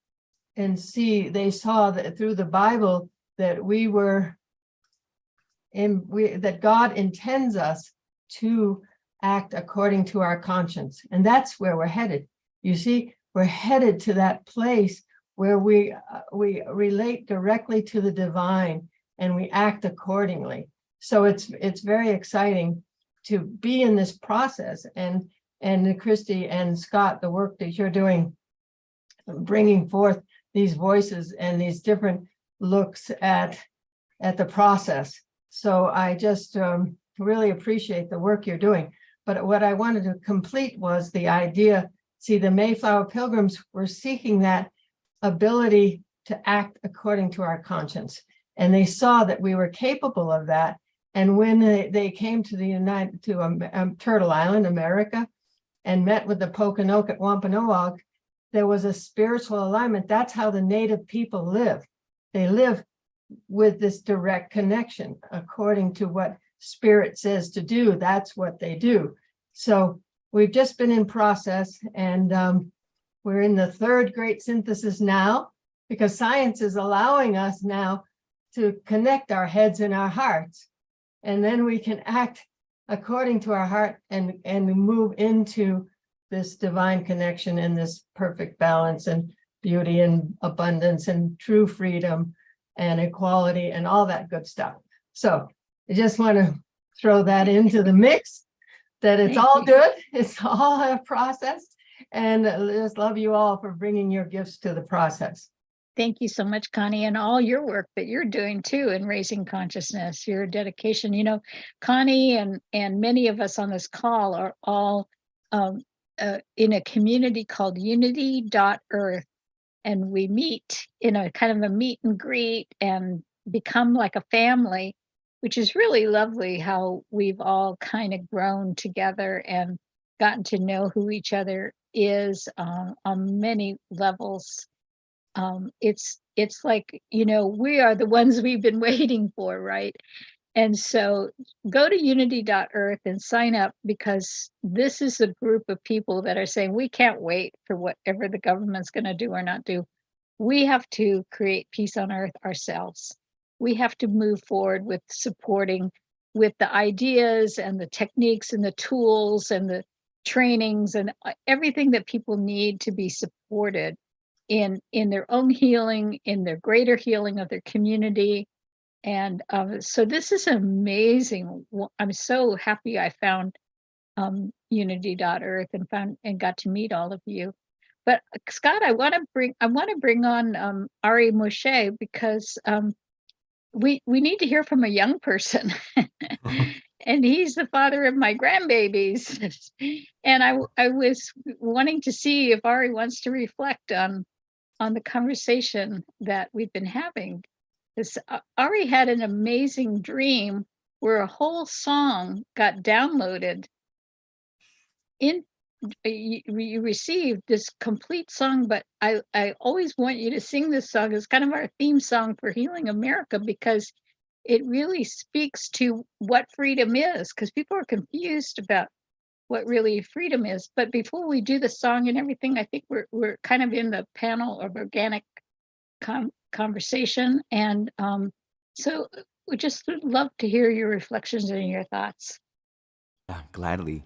and see, they saw that through the Bible that that God intends us to act according to our conscience. And that's where we're headed. You see, we're headed to that place where we relate directly to the divine and we act accordingly. So it's very exciting to be in this process. And Christy and Scott, the work that you're doing, bringing forth these voices and these different looks at the process. So I just really appreciate the work you're doing. But what I wanted to complete was the idea, see, the Mayflower Pilgrims were seeking that ability to act according to our conscience. And they saw that we were capable of that. And when they came to Turtle Island, America, and met with the Pokanoke at Wampanoag, there was a spiritual alignment. That's how the Native people live. They live with this direct connection according to what Spirit says to do. That's what they do. So we've just been in process, and we're in the third great synthesis now, because science is allowing us now to connect our heads and our hearts. And then we can act according to our heart and move into this divine connection and this perfect balance and beauty and abundance and true freedom and equality and all that good stuff. So I just want to throw that into the mix, that it's all good. It's all a process. And I just love you all for bringing your gifts to the process. Thank you so much, Connie, and all your work that you're doing too in raising consciousness, your dedication. You know, Connie and many of us on this call are all in a community called unity.earth. And we meet in a kind of a meet and greet and become like a family, which is really lovely how we've all kind of grown together and gotten to know who each other is on many levels. It's like, you know, we are the ones we've been waiting for, right? And so go to unity.earth and sign up, because this is a group of people that are saying we can't wait for whatever the government's going to do or not do. We have to create peace on earth ourselves. We have to move forward with supporting with the ideas and the techniques and the tools and the trainings and everything that people need to be supported in their own healing, in their greater healing of their community. And so this is amazing. I'm so happy I found unity.earth and got to meet all of you. But Scott, I want to bring on Ari Moshe, because we need to hear from a young person. And he's the father of my grandbabies. And I was wanting to see if Ari wants to reflect on the conversation that we've been having. Because Ari had an amazing dream where a whole song got downloaded in. You received this complete song, but I always want you to sing this song. It's kind of our theme song for Healing America, because it really speaks to what freedom is, because people are confused about what really freedom is. But before we do the song and everything, I think we're kind of in the panel of organic conversation, and so we just would love to hear your reflections and your thoughts. Yeah, gladly.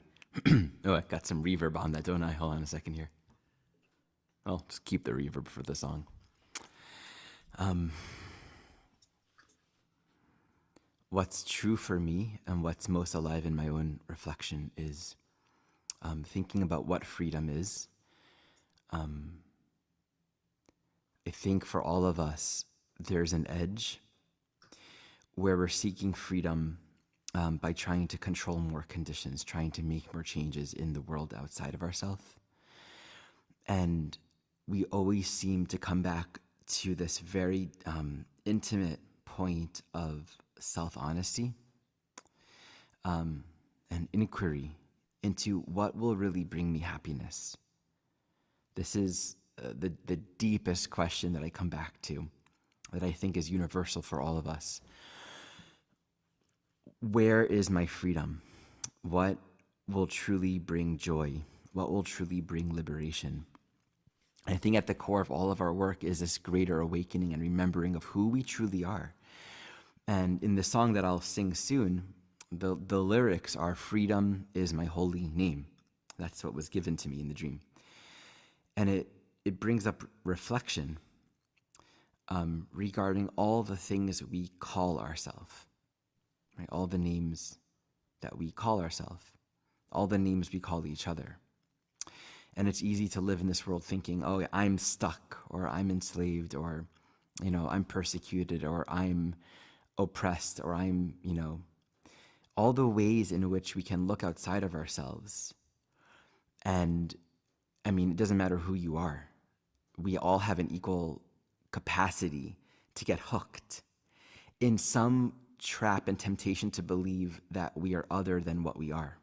Oh, I got some reverb on that, don't I? Hold on a second here. I'll just keep the reverb for the song. What's true for me and what's most alive in my own reflection is thinking about what freedom is. I think for all of us, there's an edge where we're seeking freedom by trying to control more conditions, trying to make more changes in the world outside of ourselves. And we always seem to come back to this very intimate point of self-honesty and inquiry into what will really bring me happiness. This is the deepest question that I come back to, that I think is universal for all of us. Where is my freedom? What will truly bring joy? What will truly bring liberation? I think at the core of all of our work is this greater awakening and remembering of who we truly are. And in the song that I'll sing soon, the lyrics are, "Freedom is my holy name." That's what was given to me in the dream. And it brings up reflection regarding all the things we call ourselves, right? All the names that we call ourselves, all the names we call each other. And it's easy to live in this world thinking, oh, I'm stuck, or I'm enslaved, or, I'm persecuted, or I'm oppressed, or I'm, all the ways in which we can look outside of ourselves. And I mean, it doesn't matter who you are. We all have an equal capacity to get hooked in some trap and temptation to believe that we are other than what we are,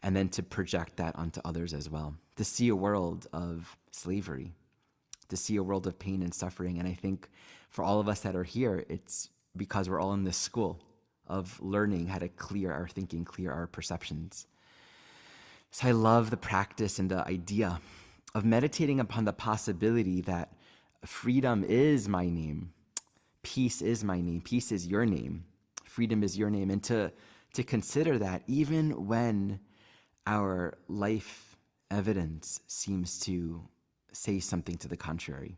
and then to project that onto others as well, to see a world of slavery, to see a world of pain and suffering. And I think for all of us that are here, it's because we're all in this school of learning how to clear our thinking, clear our perceptions. So I love the practice and the idea of meditating upon the possibility that freedom is my name, peace is my name, peace is your name, freedom is your name, and to consider that even when our life evidence seems to say something to the contrary.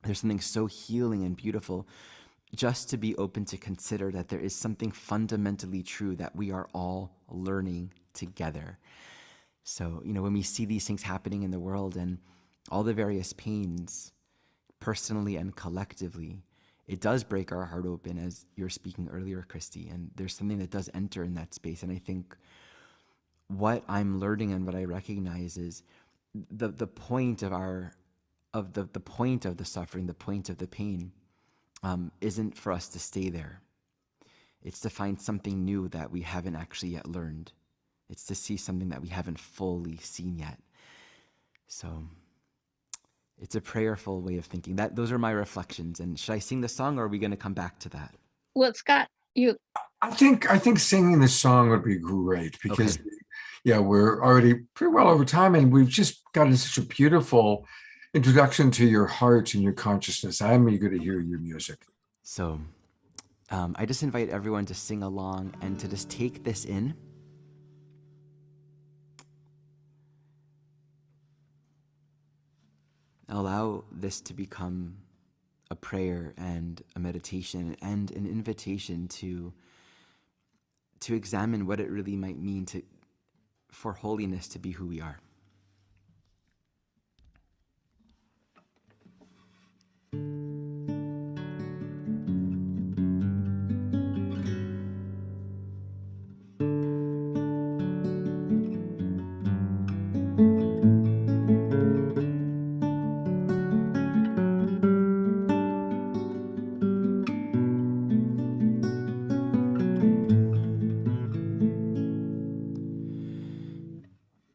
There's something so healing and beautiful just to be open to consider that there is something fundamentally true that we are all learning together. So, when we see these things happening in the world and all the various pains, personally and collectively, it does break our heart open, as you were speaking earlier, Christy, and there's something that does enter in that space. And I think what I'm learning and what I recognize is the point of the point of the suffering, the point of the pain, isn't for us to stay there. It's to find something new that we haven't actually yet learned. It's to see something that we haven't fully seen yet. So it's a prayerful way of thinking. Those are my reflections. And should I sing the song, or are we going to come back to that? Well, Scott, I think singing the song would be great because, we're already pretty well over time, and we've just gotten such a beautiful introduction to your heart and your consciousness. I'm eager to hear your music. So I just invite everyone to sing along and to just take this in. Allow this to become a prayer and a meditation and an invitation to examine what it really might mean for holiness to be who we are.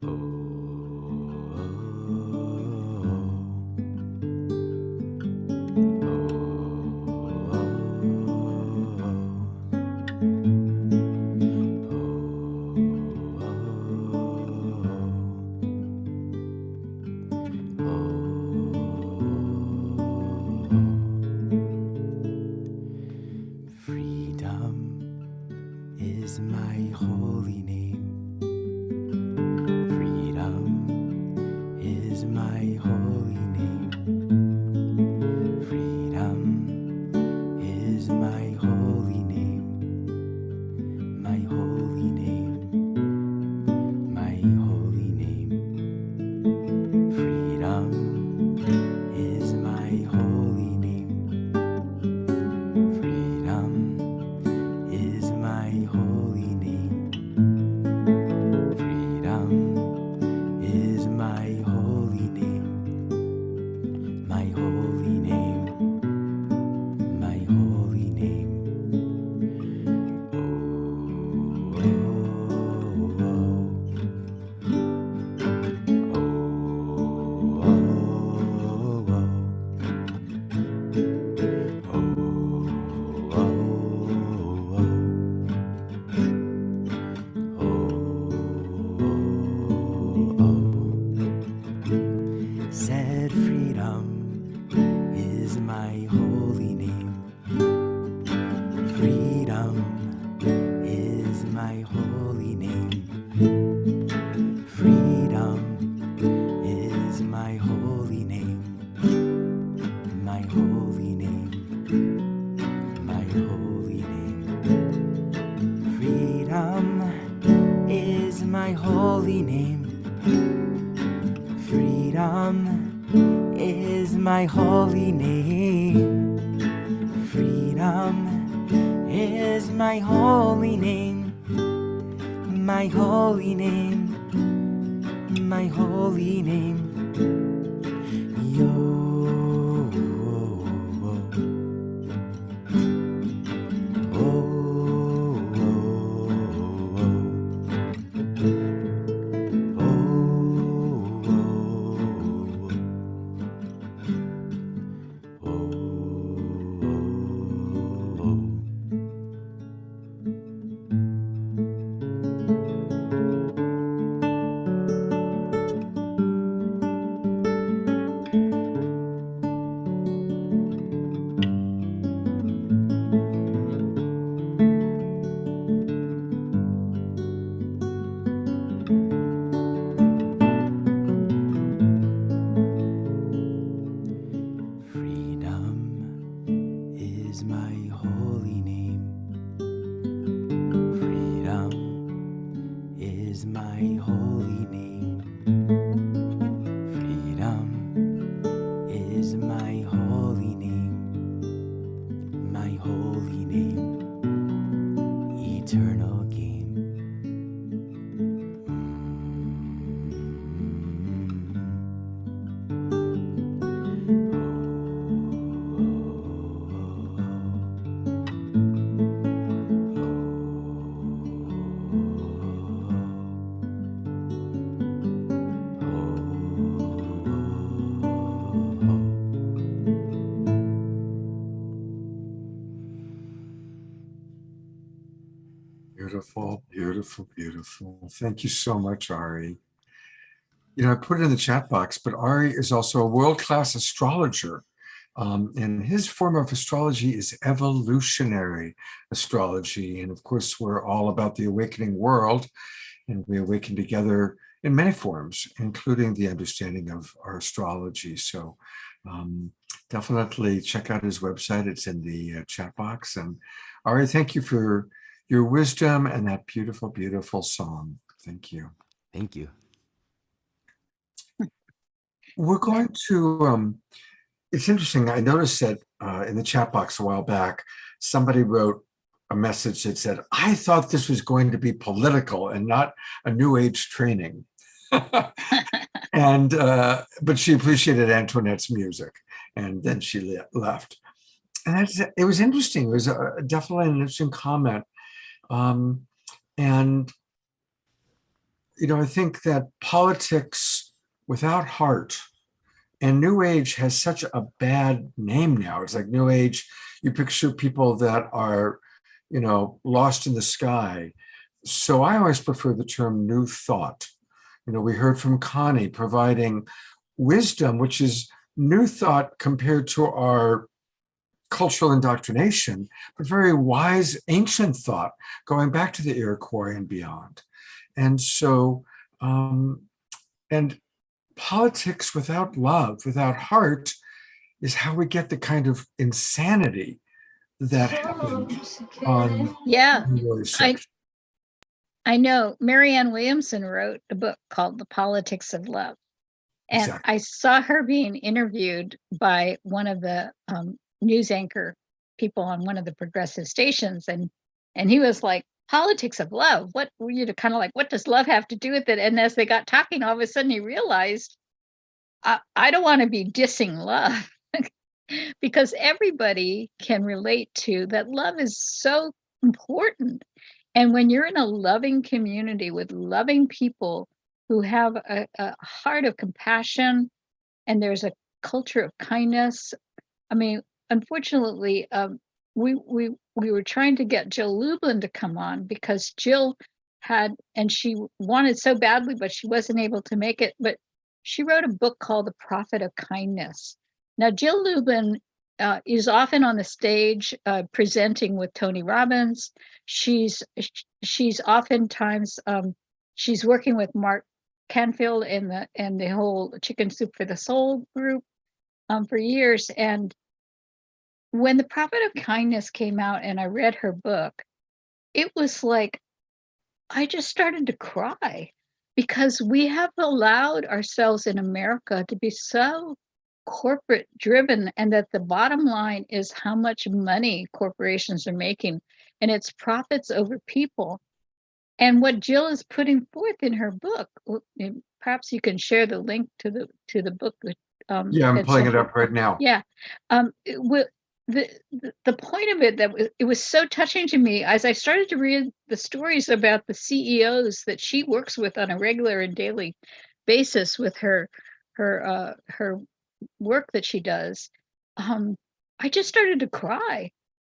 Oh. my holy name. Freedom is my holy name. My holy name. My holy name. Yo. Beautiful, beautiful, beautiful. Thank you so much, Ari. You know, I put it in the chat box, but Ari is also a world-class astrologer. And his form of astrology is evolutionary astrology. And of course, we're all about the awakening world, and we awaken together in many forms, including the understanding of our astrology. So definitely check out his website. It's in the chat box. And Ari, thank you for your wisdom and that beautiful, beautiful song. Thank you. Thank you. We're going to, it's interesting. I noticed that in the chat box a while back, somebody wrote a message that said, I thought this was going to be political and not a new age training. And, but she appreciated Antoinette's music, and then she left. And it was interesting. It was definitely an interesting comment. And, you know, I think that politics without heart, and New Age has such a bad name now. It's like New Age, you picture people that are, you know, lost in the sky. So I always prefer the term New Thought. You know, we heard from Connie providing wisdom, which is new thought compared to our cultural indoctrination, but very wise ancient thought going back to the Iroquois and beyond. And so, and politics without love, without heart, is how we get the kind of insanity that happened on January 6th. I know Marianne Williamson wrote a book called The Politics of Love. And Exactly. I saw her being interviewed by one of the news anchor people on one of the progressive stations. And he was like, politics of love, what were you to kind of like, what does love have to do with it? And as they got talking, all of a sudden he realized, I don't want to be dissing love because everybody can relate to that. Love is so important. And when you're in a loving community with loving people who have a heart of compassion, and there's a culture of kindness. I mean, unfortunately, we were trying to get Jill Lublin to come on because Jill had, and she wanted so badly, but she wasn't able to make it. But she wrote a book called The Prophet of Kindness. Now, Jill Lublin is often on the stage presenting with Tony Robbins. She's oftentimes she's working with Mark Canfield and the whole Chicken Soup for the Soul group for years. And when The Prophet of Kindness came out and I read her book, it was like I just started to cry because we have allowed ourselves in America to be so corporate driven, and that the bottom line is how much money corporations are making, and it's profits over people. And what Jill is putting forth in her book, perhaps you can share the link to the book. Yeah, I'm that pulling she'll- it up right now. Yeah, the point of it, it was so touching to me as I started to read the stories about the CEOs that she works with on a regular and daily basis with her work that she does. I just started to cry,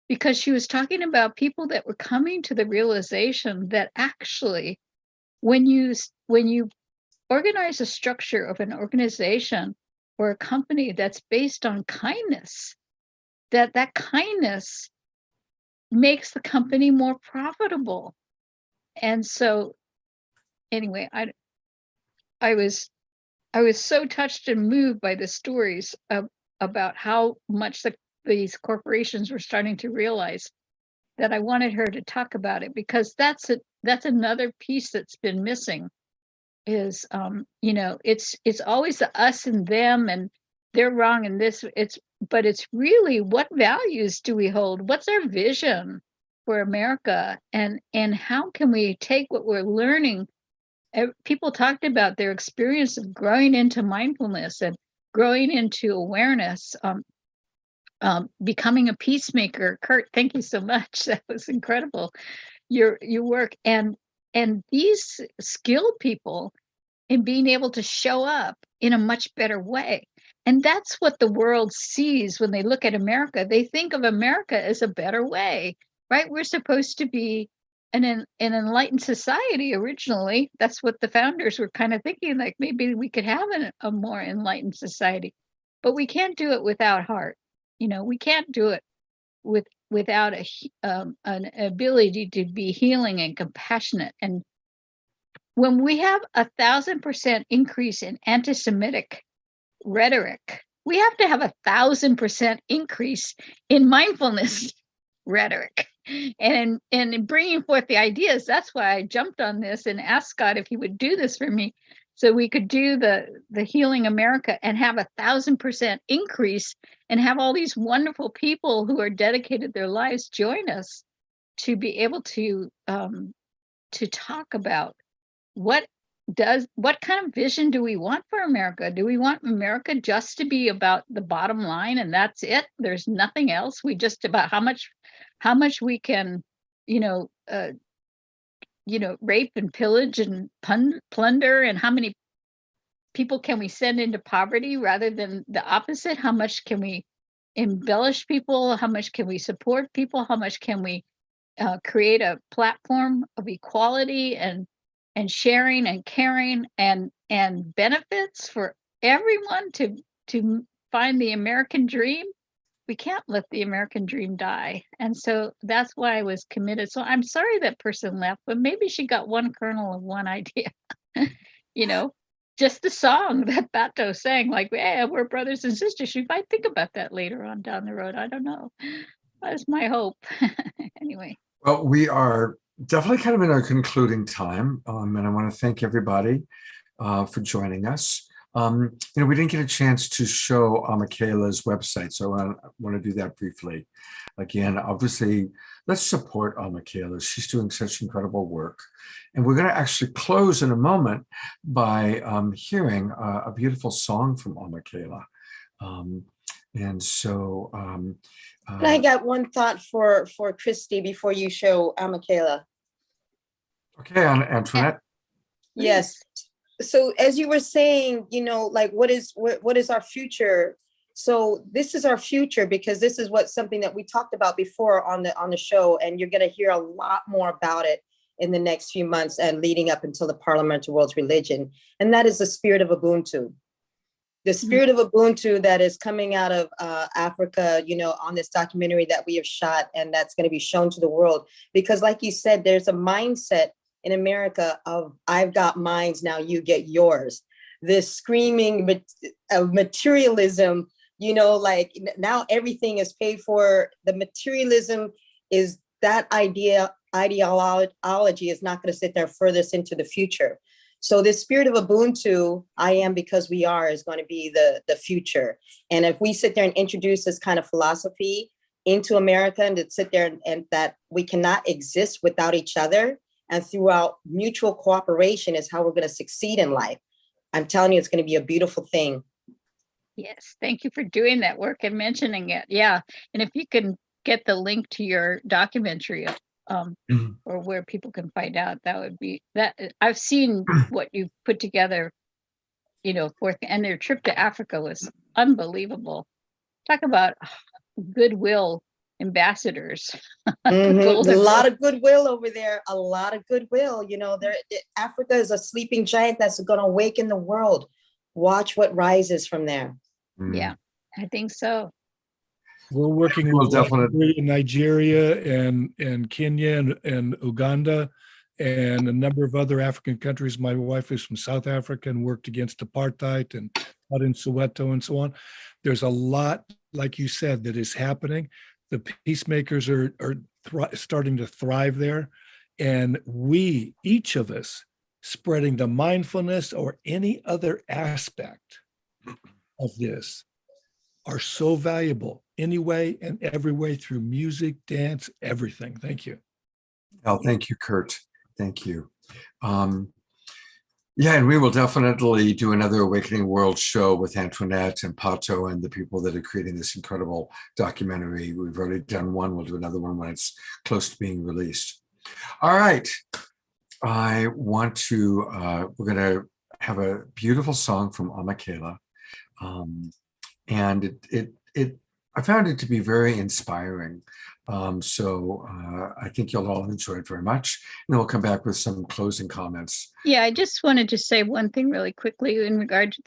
because she was talking about people that were coming to the realization that actually when you organize a structure of an organization or a company that's based on kindness, that kindness makes the company more profitable. And so anyway, I was so touched and moved by the stories about how much these corporations were starting to realize, that I wanted her to talk about it, because that's another piece that's been missing. Is it's always the us and them, and they're wrong and this, but it's really, what values do we hold? What's our vision for America? And how can we take what we're learning? People talked about their experience of growing into mindfulness and growing into awareness, becoming a peacemaker. Kurt, thank you so much. That was incredible. Your work, and these skilled people in being able to show up in a much better way. And that's what the world sees when they look at America. They think of America as a better way, right? We're supposed to be an enlightened society originally. That's what the founders were kind of thinking, like maybe we could have a more enlightened society. But we can't do it without heart. We can't do it without an ability to be healing and compassionate. And when we have 1,000% increase in anti-Semitic rhetoric, we have to have 1,000% increase in mindfulness rhetoric, and in bringing forth the ideas. That's why I jumped on this and asked Scott if he would do this for me, so we could do the Healing America and have 1,000% increase, and have all these wonderful people who are dedicated their lives join us to be able to talk about what kind of vision do we want for America? Do we want America just to be about the bottom line and that's it? There's nothing else. We just about how much we can, rape and pillage and plunder, and how many people can we send into poverty rather than the opposite? How much can we embellish people? How much can we support people? How much can we create a platform of equality and sharing and caring and benefits for everyone to find the American dream? We can't let the American dream die. And so that's why I was committed. So I'm sorry that person left, but maybe she got one kernel of one idea. Just the song that Bato sang, like, hey, we're brothers and sisters. She might think about that later on down the road. I don't know. That's my hope. Anyway. Well, we are definitely kind of in our concluding time, and I want to thank everybody for joining us. We didn't get a chance to show Michaela's website, so I want to do that briefly. Again, obviously, let's support Michaela. She's doing such incredible work. And we're going to actually close in a moment by hearing a beautiful song from Michaela. I got one thought for Christy before you show Michaela. Okay, Antoinette. Yes. So as you were saying, like what is our future? So this is our future, because this is something that we talked about before on the show, and you're going to hear a lot more about it in the next few months and leading up until the Parliament of World's Religion. And that is the spirit of Ubuntu. The spirit of Ubuntu that is coming out of Africa, on this documentary that we have shot, and that's going to be shown to the world. Because like you said, there's a mindset in America of I've got mines, now you get yours. This screaming of materialism, like now everything is paid for. The materialism is that ideology is not going to sit there furthest into the future. So this spirit of Ubuntu, I am because we are, is going to be the future. And if we sit there and introduce this kind of philosophy into America, and to sit there and that we cannot exist without each other, and throughout mutual cooperation is how we're going to succeed in life. I'm telling you, it's going to be a beautiful thing. Yes, thank you for doing that work and mentioning it. Yeah, and if you can get the link to your documentary, or where people can find out, that would be that. I've seen what you put together, and their trip to Africa was unbelievable. Talk about goodwill ambassadors. A lot of goodwill over there, a lot of goodwill. Africa is a sleeping giant that's going to awaken the world. Watch what rises from there. Yeah, I think so. We're working with definitely Nigeria and Kenya and Uganda and a number of other African countries. My wife is from South Africa and worked against apartheid and out in Soweto and so on. There's a lot, like you said, that is happening. The peacemakers are starting to thrive there. And we, each of us, spreading the mindfulness or any other aspect of this are so valuable anyway and every way through music, dance, everything. Thank you. Oh, thank you, Kurt. Thank you. Yeah, and we will definitely do another Awakening World show with Antoinette and Pato and the people that are creating this incredible documentary. We've already done one. We'll do another one when it's close to being released. All right. I want to, we're going to have a beautiful song from Amakela. And I found it to be very inspiring. So I think you'll all enjoy it very much. And then we'll come back with some closing comments. Yeah, I just wanted to say one thing really quickly in regard to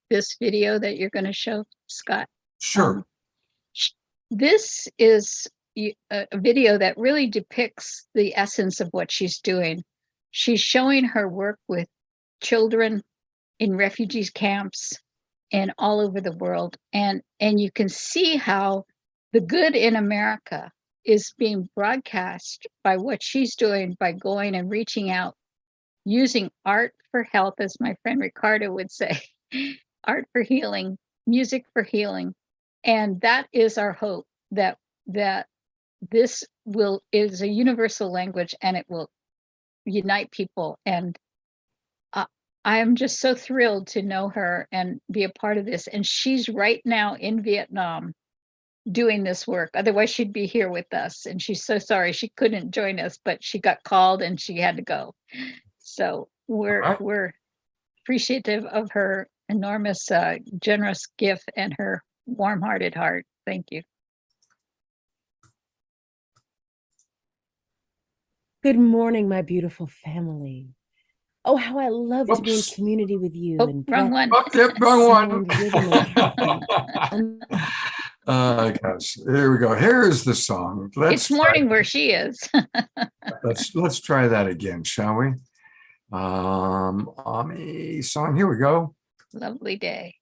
this video that you're going to show, Scott. Sure. This is a video that really depicts the essence of what she's doing. She's showing her work with children in refugee camps and all over the world. And you can see how the good in America is being broadcast by what she's doing, by going and reaching out, using art for health, as my friend Ricardo would say, art for healing, music for healing. And that is our hope, that this is a universal language and it will unite people. And I am just so thrilled to know her and be a part of this. And she's right now in Vietnam doing this work. Otherwise, she'd be here with us. And she's so sorry she couldn't join us, but she got called and she had to go. So we're appreciative of her enormous, generous gift and her warm-hearted heart. Thank you. Good morning, my beautiful family. Oh, how I love to be in community with you. Oh, wrong one. Wrong one. Gosh, here we go. Here's the song. It's morning where she is. let's try that again, shall we? Ami song. Here we go. Lovely day.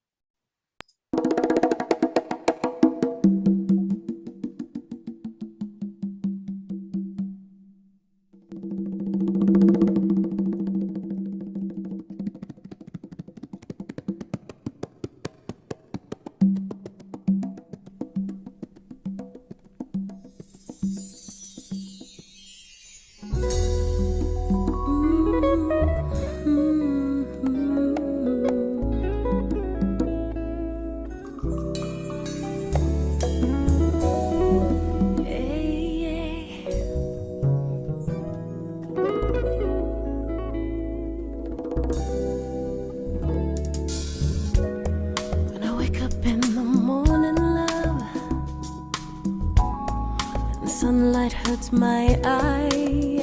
Sunlight hurts my eyes,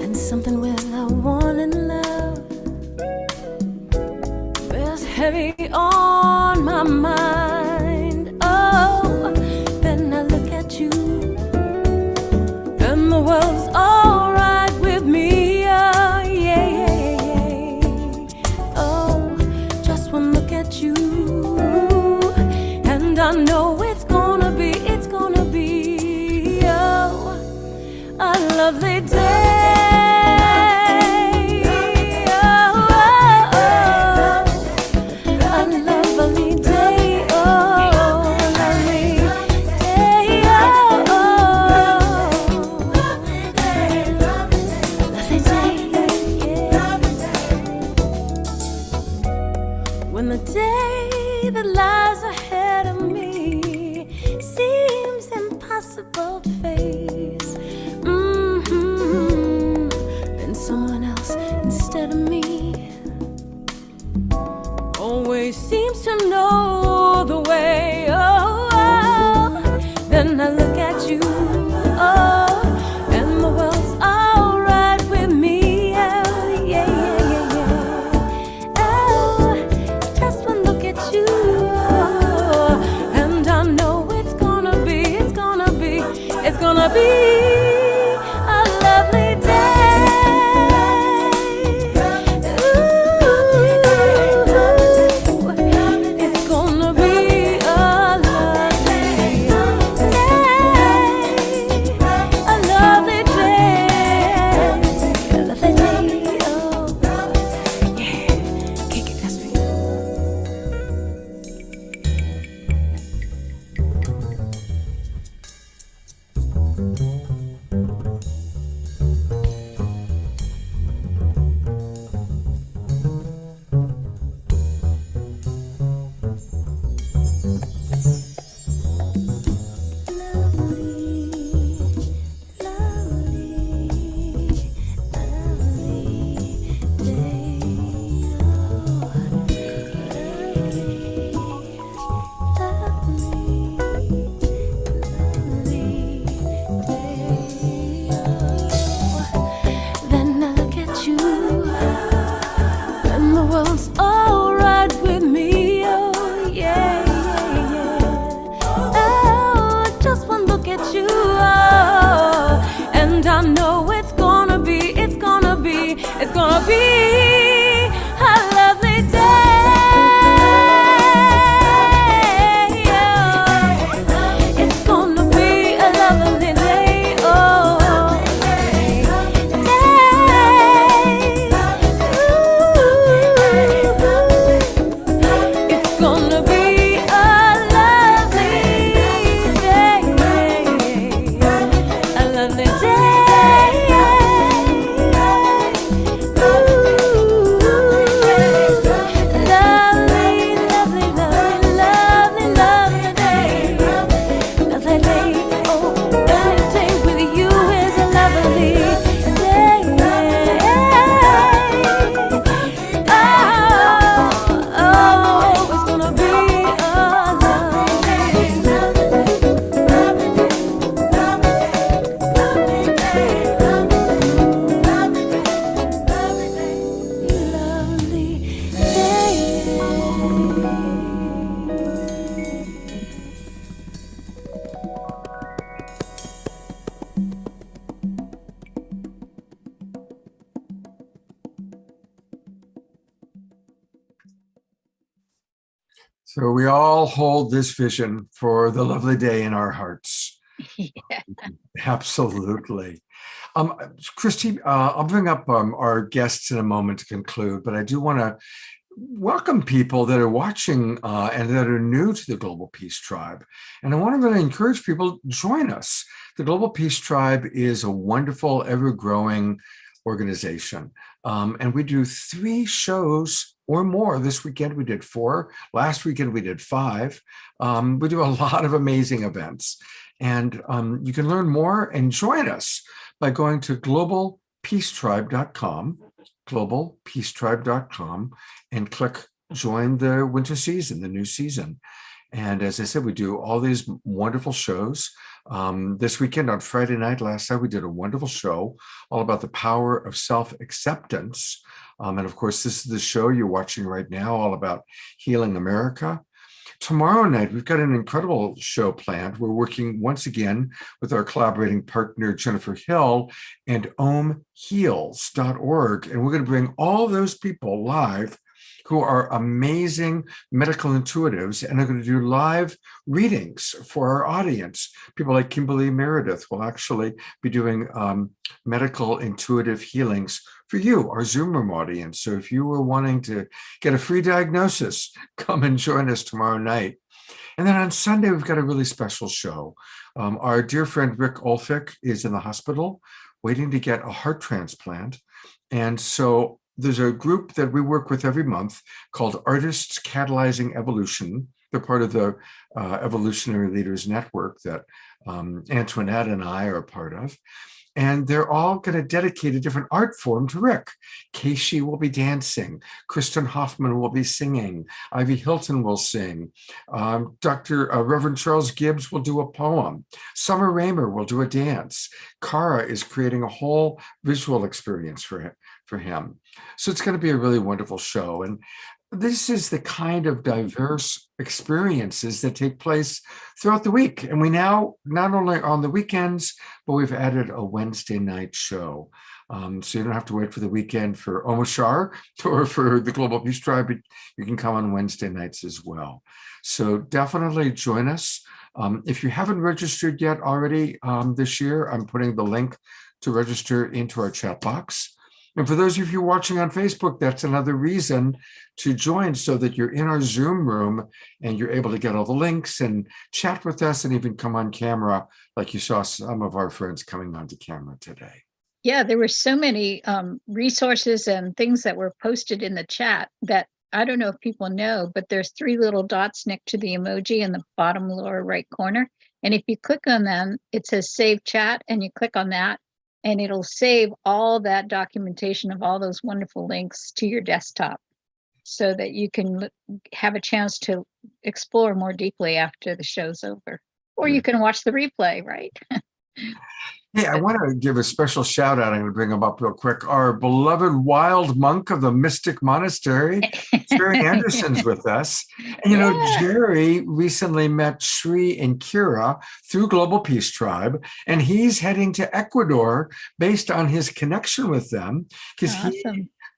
and something with a warning love bears heavy on my mind. Oh, then I look at you, and the world's all right with me. Oh, yeah. Oh, just one look at you, and I know it's gonna be a lovely day. Then I look at you, oh, and the world's all right with me. Oh, yeah, yeah, yeah, yeah. Oh, just one look at you, oh, and I know it's gonna be a lovely day. Ooh, it's gonna be a lovely day, a lovely day, a lovely day. Oh, yeah, kick it, that's me. Then I look at you, and the world's all right with me. Oh, yeah, yeah, yeah. Oh, just one look at you, oh, and I know it's gonna be a lovely day. It's gonna be a lovely day. Oh, it's gonna be a lovely day, a lovely day. Ooh, lovely, lovely, lovely, lovely, lovely day, lovely day. Oh, every day with you is a lovely day. Oh, it's gonna be a lovely, lovely day. So we all hold this vision for the lovely day in our hearts. Yeah. Absolutely. Christy, I'll bring up our guests in a moment to conclude, but I do want to welcome people that are watching and that are new to the Global Peace Tribe. And I want to really encourage people to join us. The Global Peace Tribe is a wonderful, ever-growing organization. And we do 3 shows or more. This weekend we did 4. Last weekend we did 5. We do a lot of amazing events. And you can learn more and join us by going to globalpeacetribe.com, globalpeacetribe.com, and click join the winter season, the new season. And as I said, we do all these wonderful shows. This weekend on Friday night, last night, we did a wonderful show all about the power of self-acceptance. And of course, this is the show you're watching right now, all about healing America. Tomorrow night, we've got an incredible show planned. We're working once again with our collaborating partner, Jennifer Hill, and omheals.org. And we're going to bring all those people live who are amazing medical intuitives and are going to do live readings for our audience. People like Kimberly Meredith will actually be doing medical intuitive healings for you, our Zoom room audience. So if you were wanting to get a free diagnosis, come and join us tomorrow night. And then on Sunday, we've got a really special show. Our dear friend Rick Olfick is in the hospital waiting to get a heart transplant. And so there's a group that we work with every month called Artists Catalyzing Evolution. They're part of the Evolutionary Leaders Network that Antoinette and I are part of. And they're all going to dedicate a different art form to Rick. Casey will be dancing. Kristen Hoffman will be singing. Ivy Hilton will sing. Reverend Charles Gibbs will do a poem. Summer Raymer will do a dance. Cara is creating a whole visual experience for him. So it's going to be a really wonderful show. And this is the kind of diverse experiences that take place throughout the week. And we now, not only on the weekends, but we've added a Wednesday night show. So you don't have to wait for the weekend for Omashar or for the Global Peace Tribe, but you can come on Wednesday nights as well. So definitely join us. If you haven't registered yet already this year, I'm putting the link to register into our chat box. And for those of you watching on Facebook, that's another reason to join, so that you're in our Zoom room and you're able to get all the links and chat with us and even come on camera, like you saw some of our friends coming onto camera today. Yeah, there were so many resources and things that were posted in the chat that I don't know if people know, but there's 3 little dots next to the emoji in the bottom lower right corner. And if you click on them, it says save chat, and you click on that, and it'll save all that documentation of all those wonderful links to your desktop, so that you can have a chance to explore more deeply after the show's over. Or you can watch the replay, right? Hey, I want to give a special shout out. I'm going to bring him up real quick. Our beloved wild monk of the Mystic Monastery, Jerry Anderson's with us. And you know, Jerry recently met Sri and Kira through Global Peace Tribe, and he's heading to Ecuador based on his connection with them, because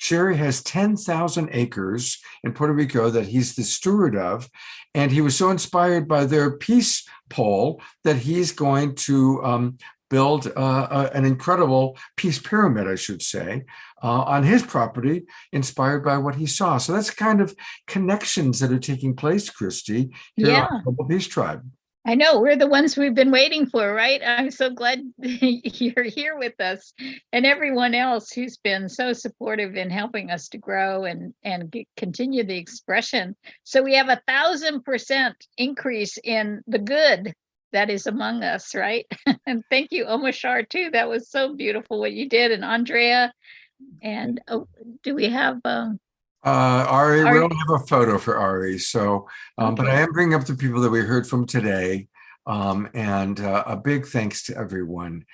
Jerry has 10,000 acres in Puerto Rico that he's the steward of. And he was so inspired by their peace pole that he's going to build an incredible peace pyramid, I should say, on his property, inspired by what he saw. So that's kind of connections that are taking place, Christy, here on Global Peace Tribe. I know, we're the ones we've been waiting for, right? I'm so glad you're here with us, and everyone else who's been so supportive in helping us to grow and continue the expression. So we have 1,000% increase in the good that is among us, right? And thank you, Omashar, too. That was so beautiful what you did. And Andrea, and do we have Ari? We don't have a photo for Ari, so but I am bringing up the people that we heard from today, and a big thanks to everyone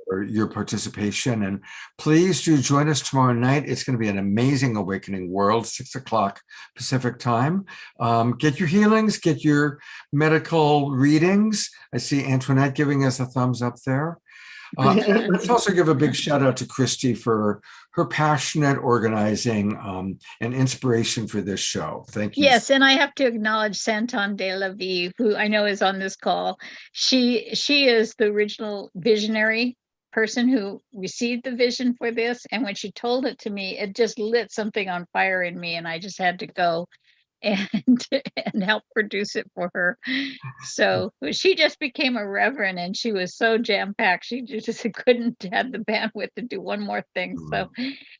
for your participation. And please do join us tomorrow night. It's going to be an amazing Awakening World, 6 o'clock Pacific time. Get your healings, get your medical readings. I see Antoinette giving us a thumbs up there. Let's also give a big shout out to Christy for her passionate organizing and inspiration for this show. Thank you. Yes, and I have to acknowledge Santon de la Vie, who I know is on this call. She is the original visionary person who received the vision for this. And when she told it to me, it just lit something on fire in me, and I just had to go and help produce it for her. So she just became a reverend, and she was so jam-packed. She just couldn't have the bandwidth to do one more thing. So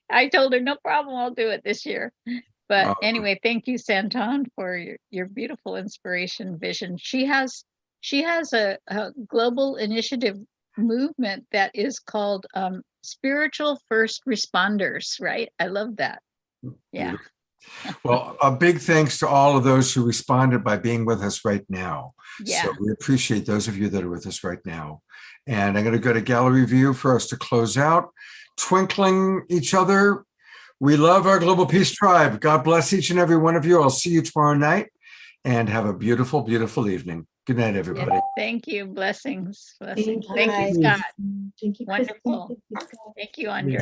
I told her, no problem, I'll do it this year. But anyway, thank you, Santon, for your beautiful inspiration vision. She has a global initiative movement that is called Spiritual First Responders, right? I love that. Yeah. Well, a big thanks to all of those who responded by being with us right now. So we appreciate those of you that are with us right now. And I'm going to go to gallery view for us to close out. Twinkling each other. We love our Global Peace Tribe. God bless each and every one of you. I'll see you tomorrow night, and have a beautiful, beautiful evening. Good night, everybody. Yes, thank you. Blessings. Thank Thank you, Scott. Thank you, Wonderful. Christy. Thank you, Scott. Thank you, Andrea.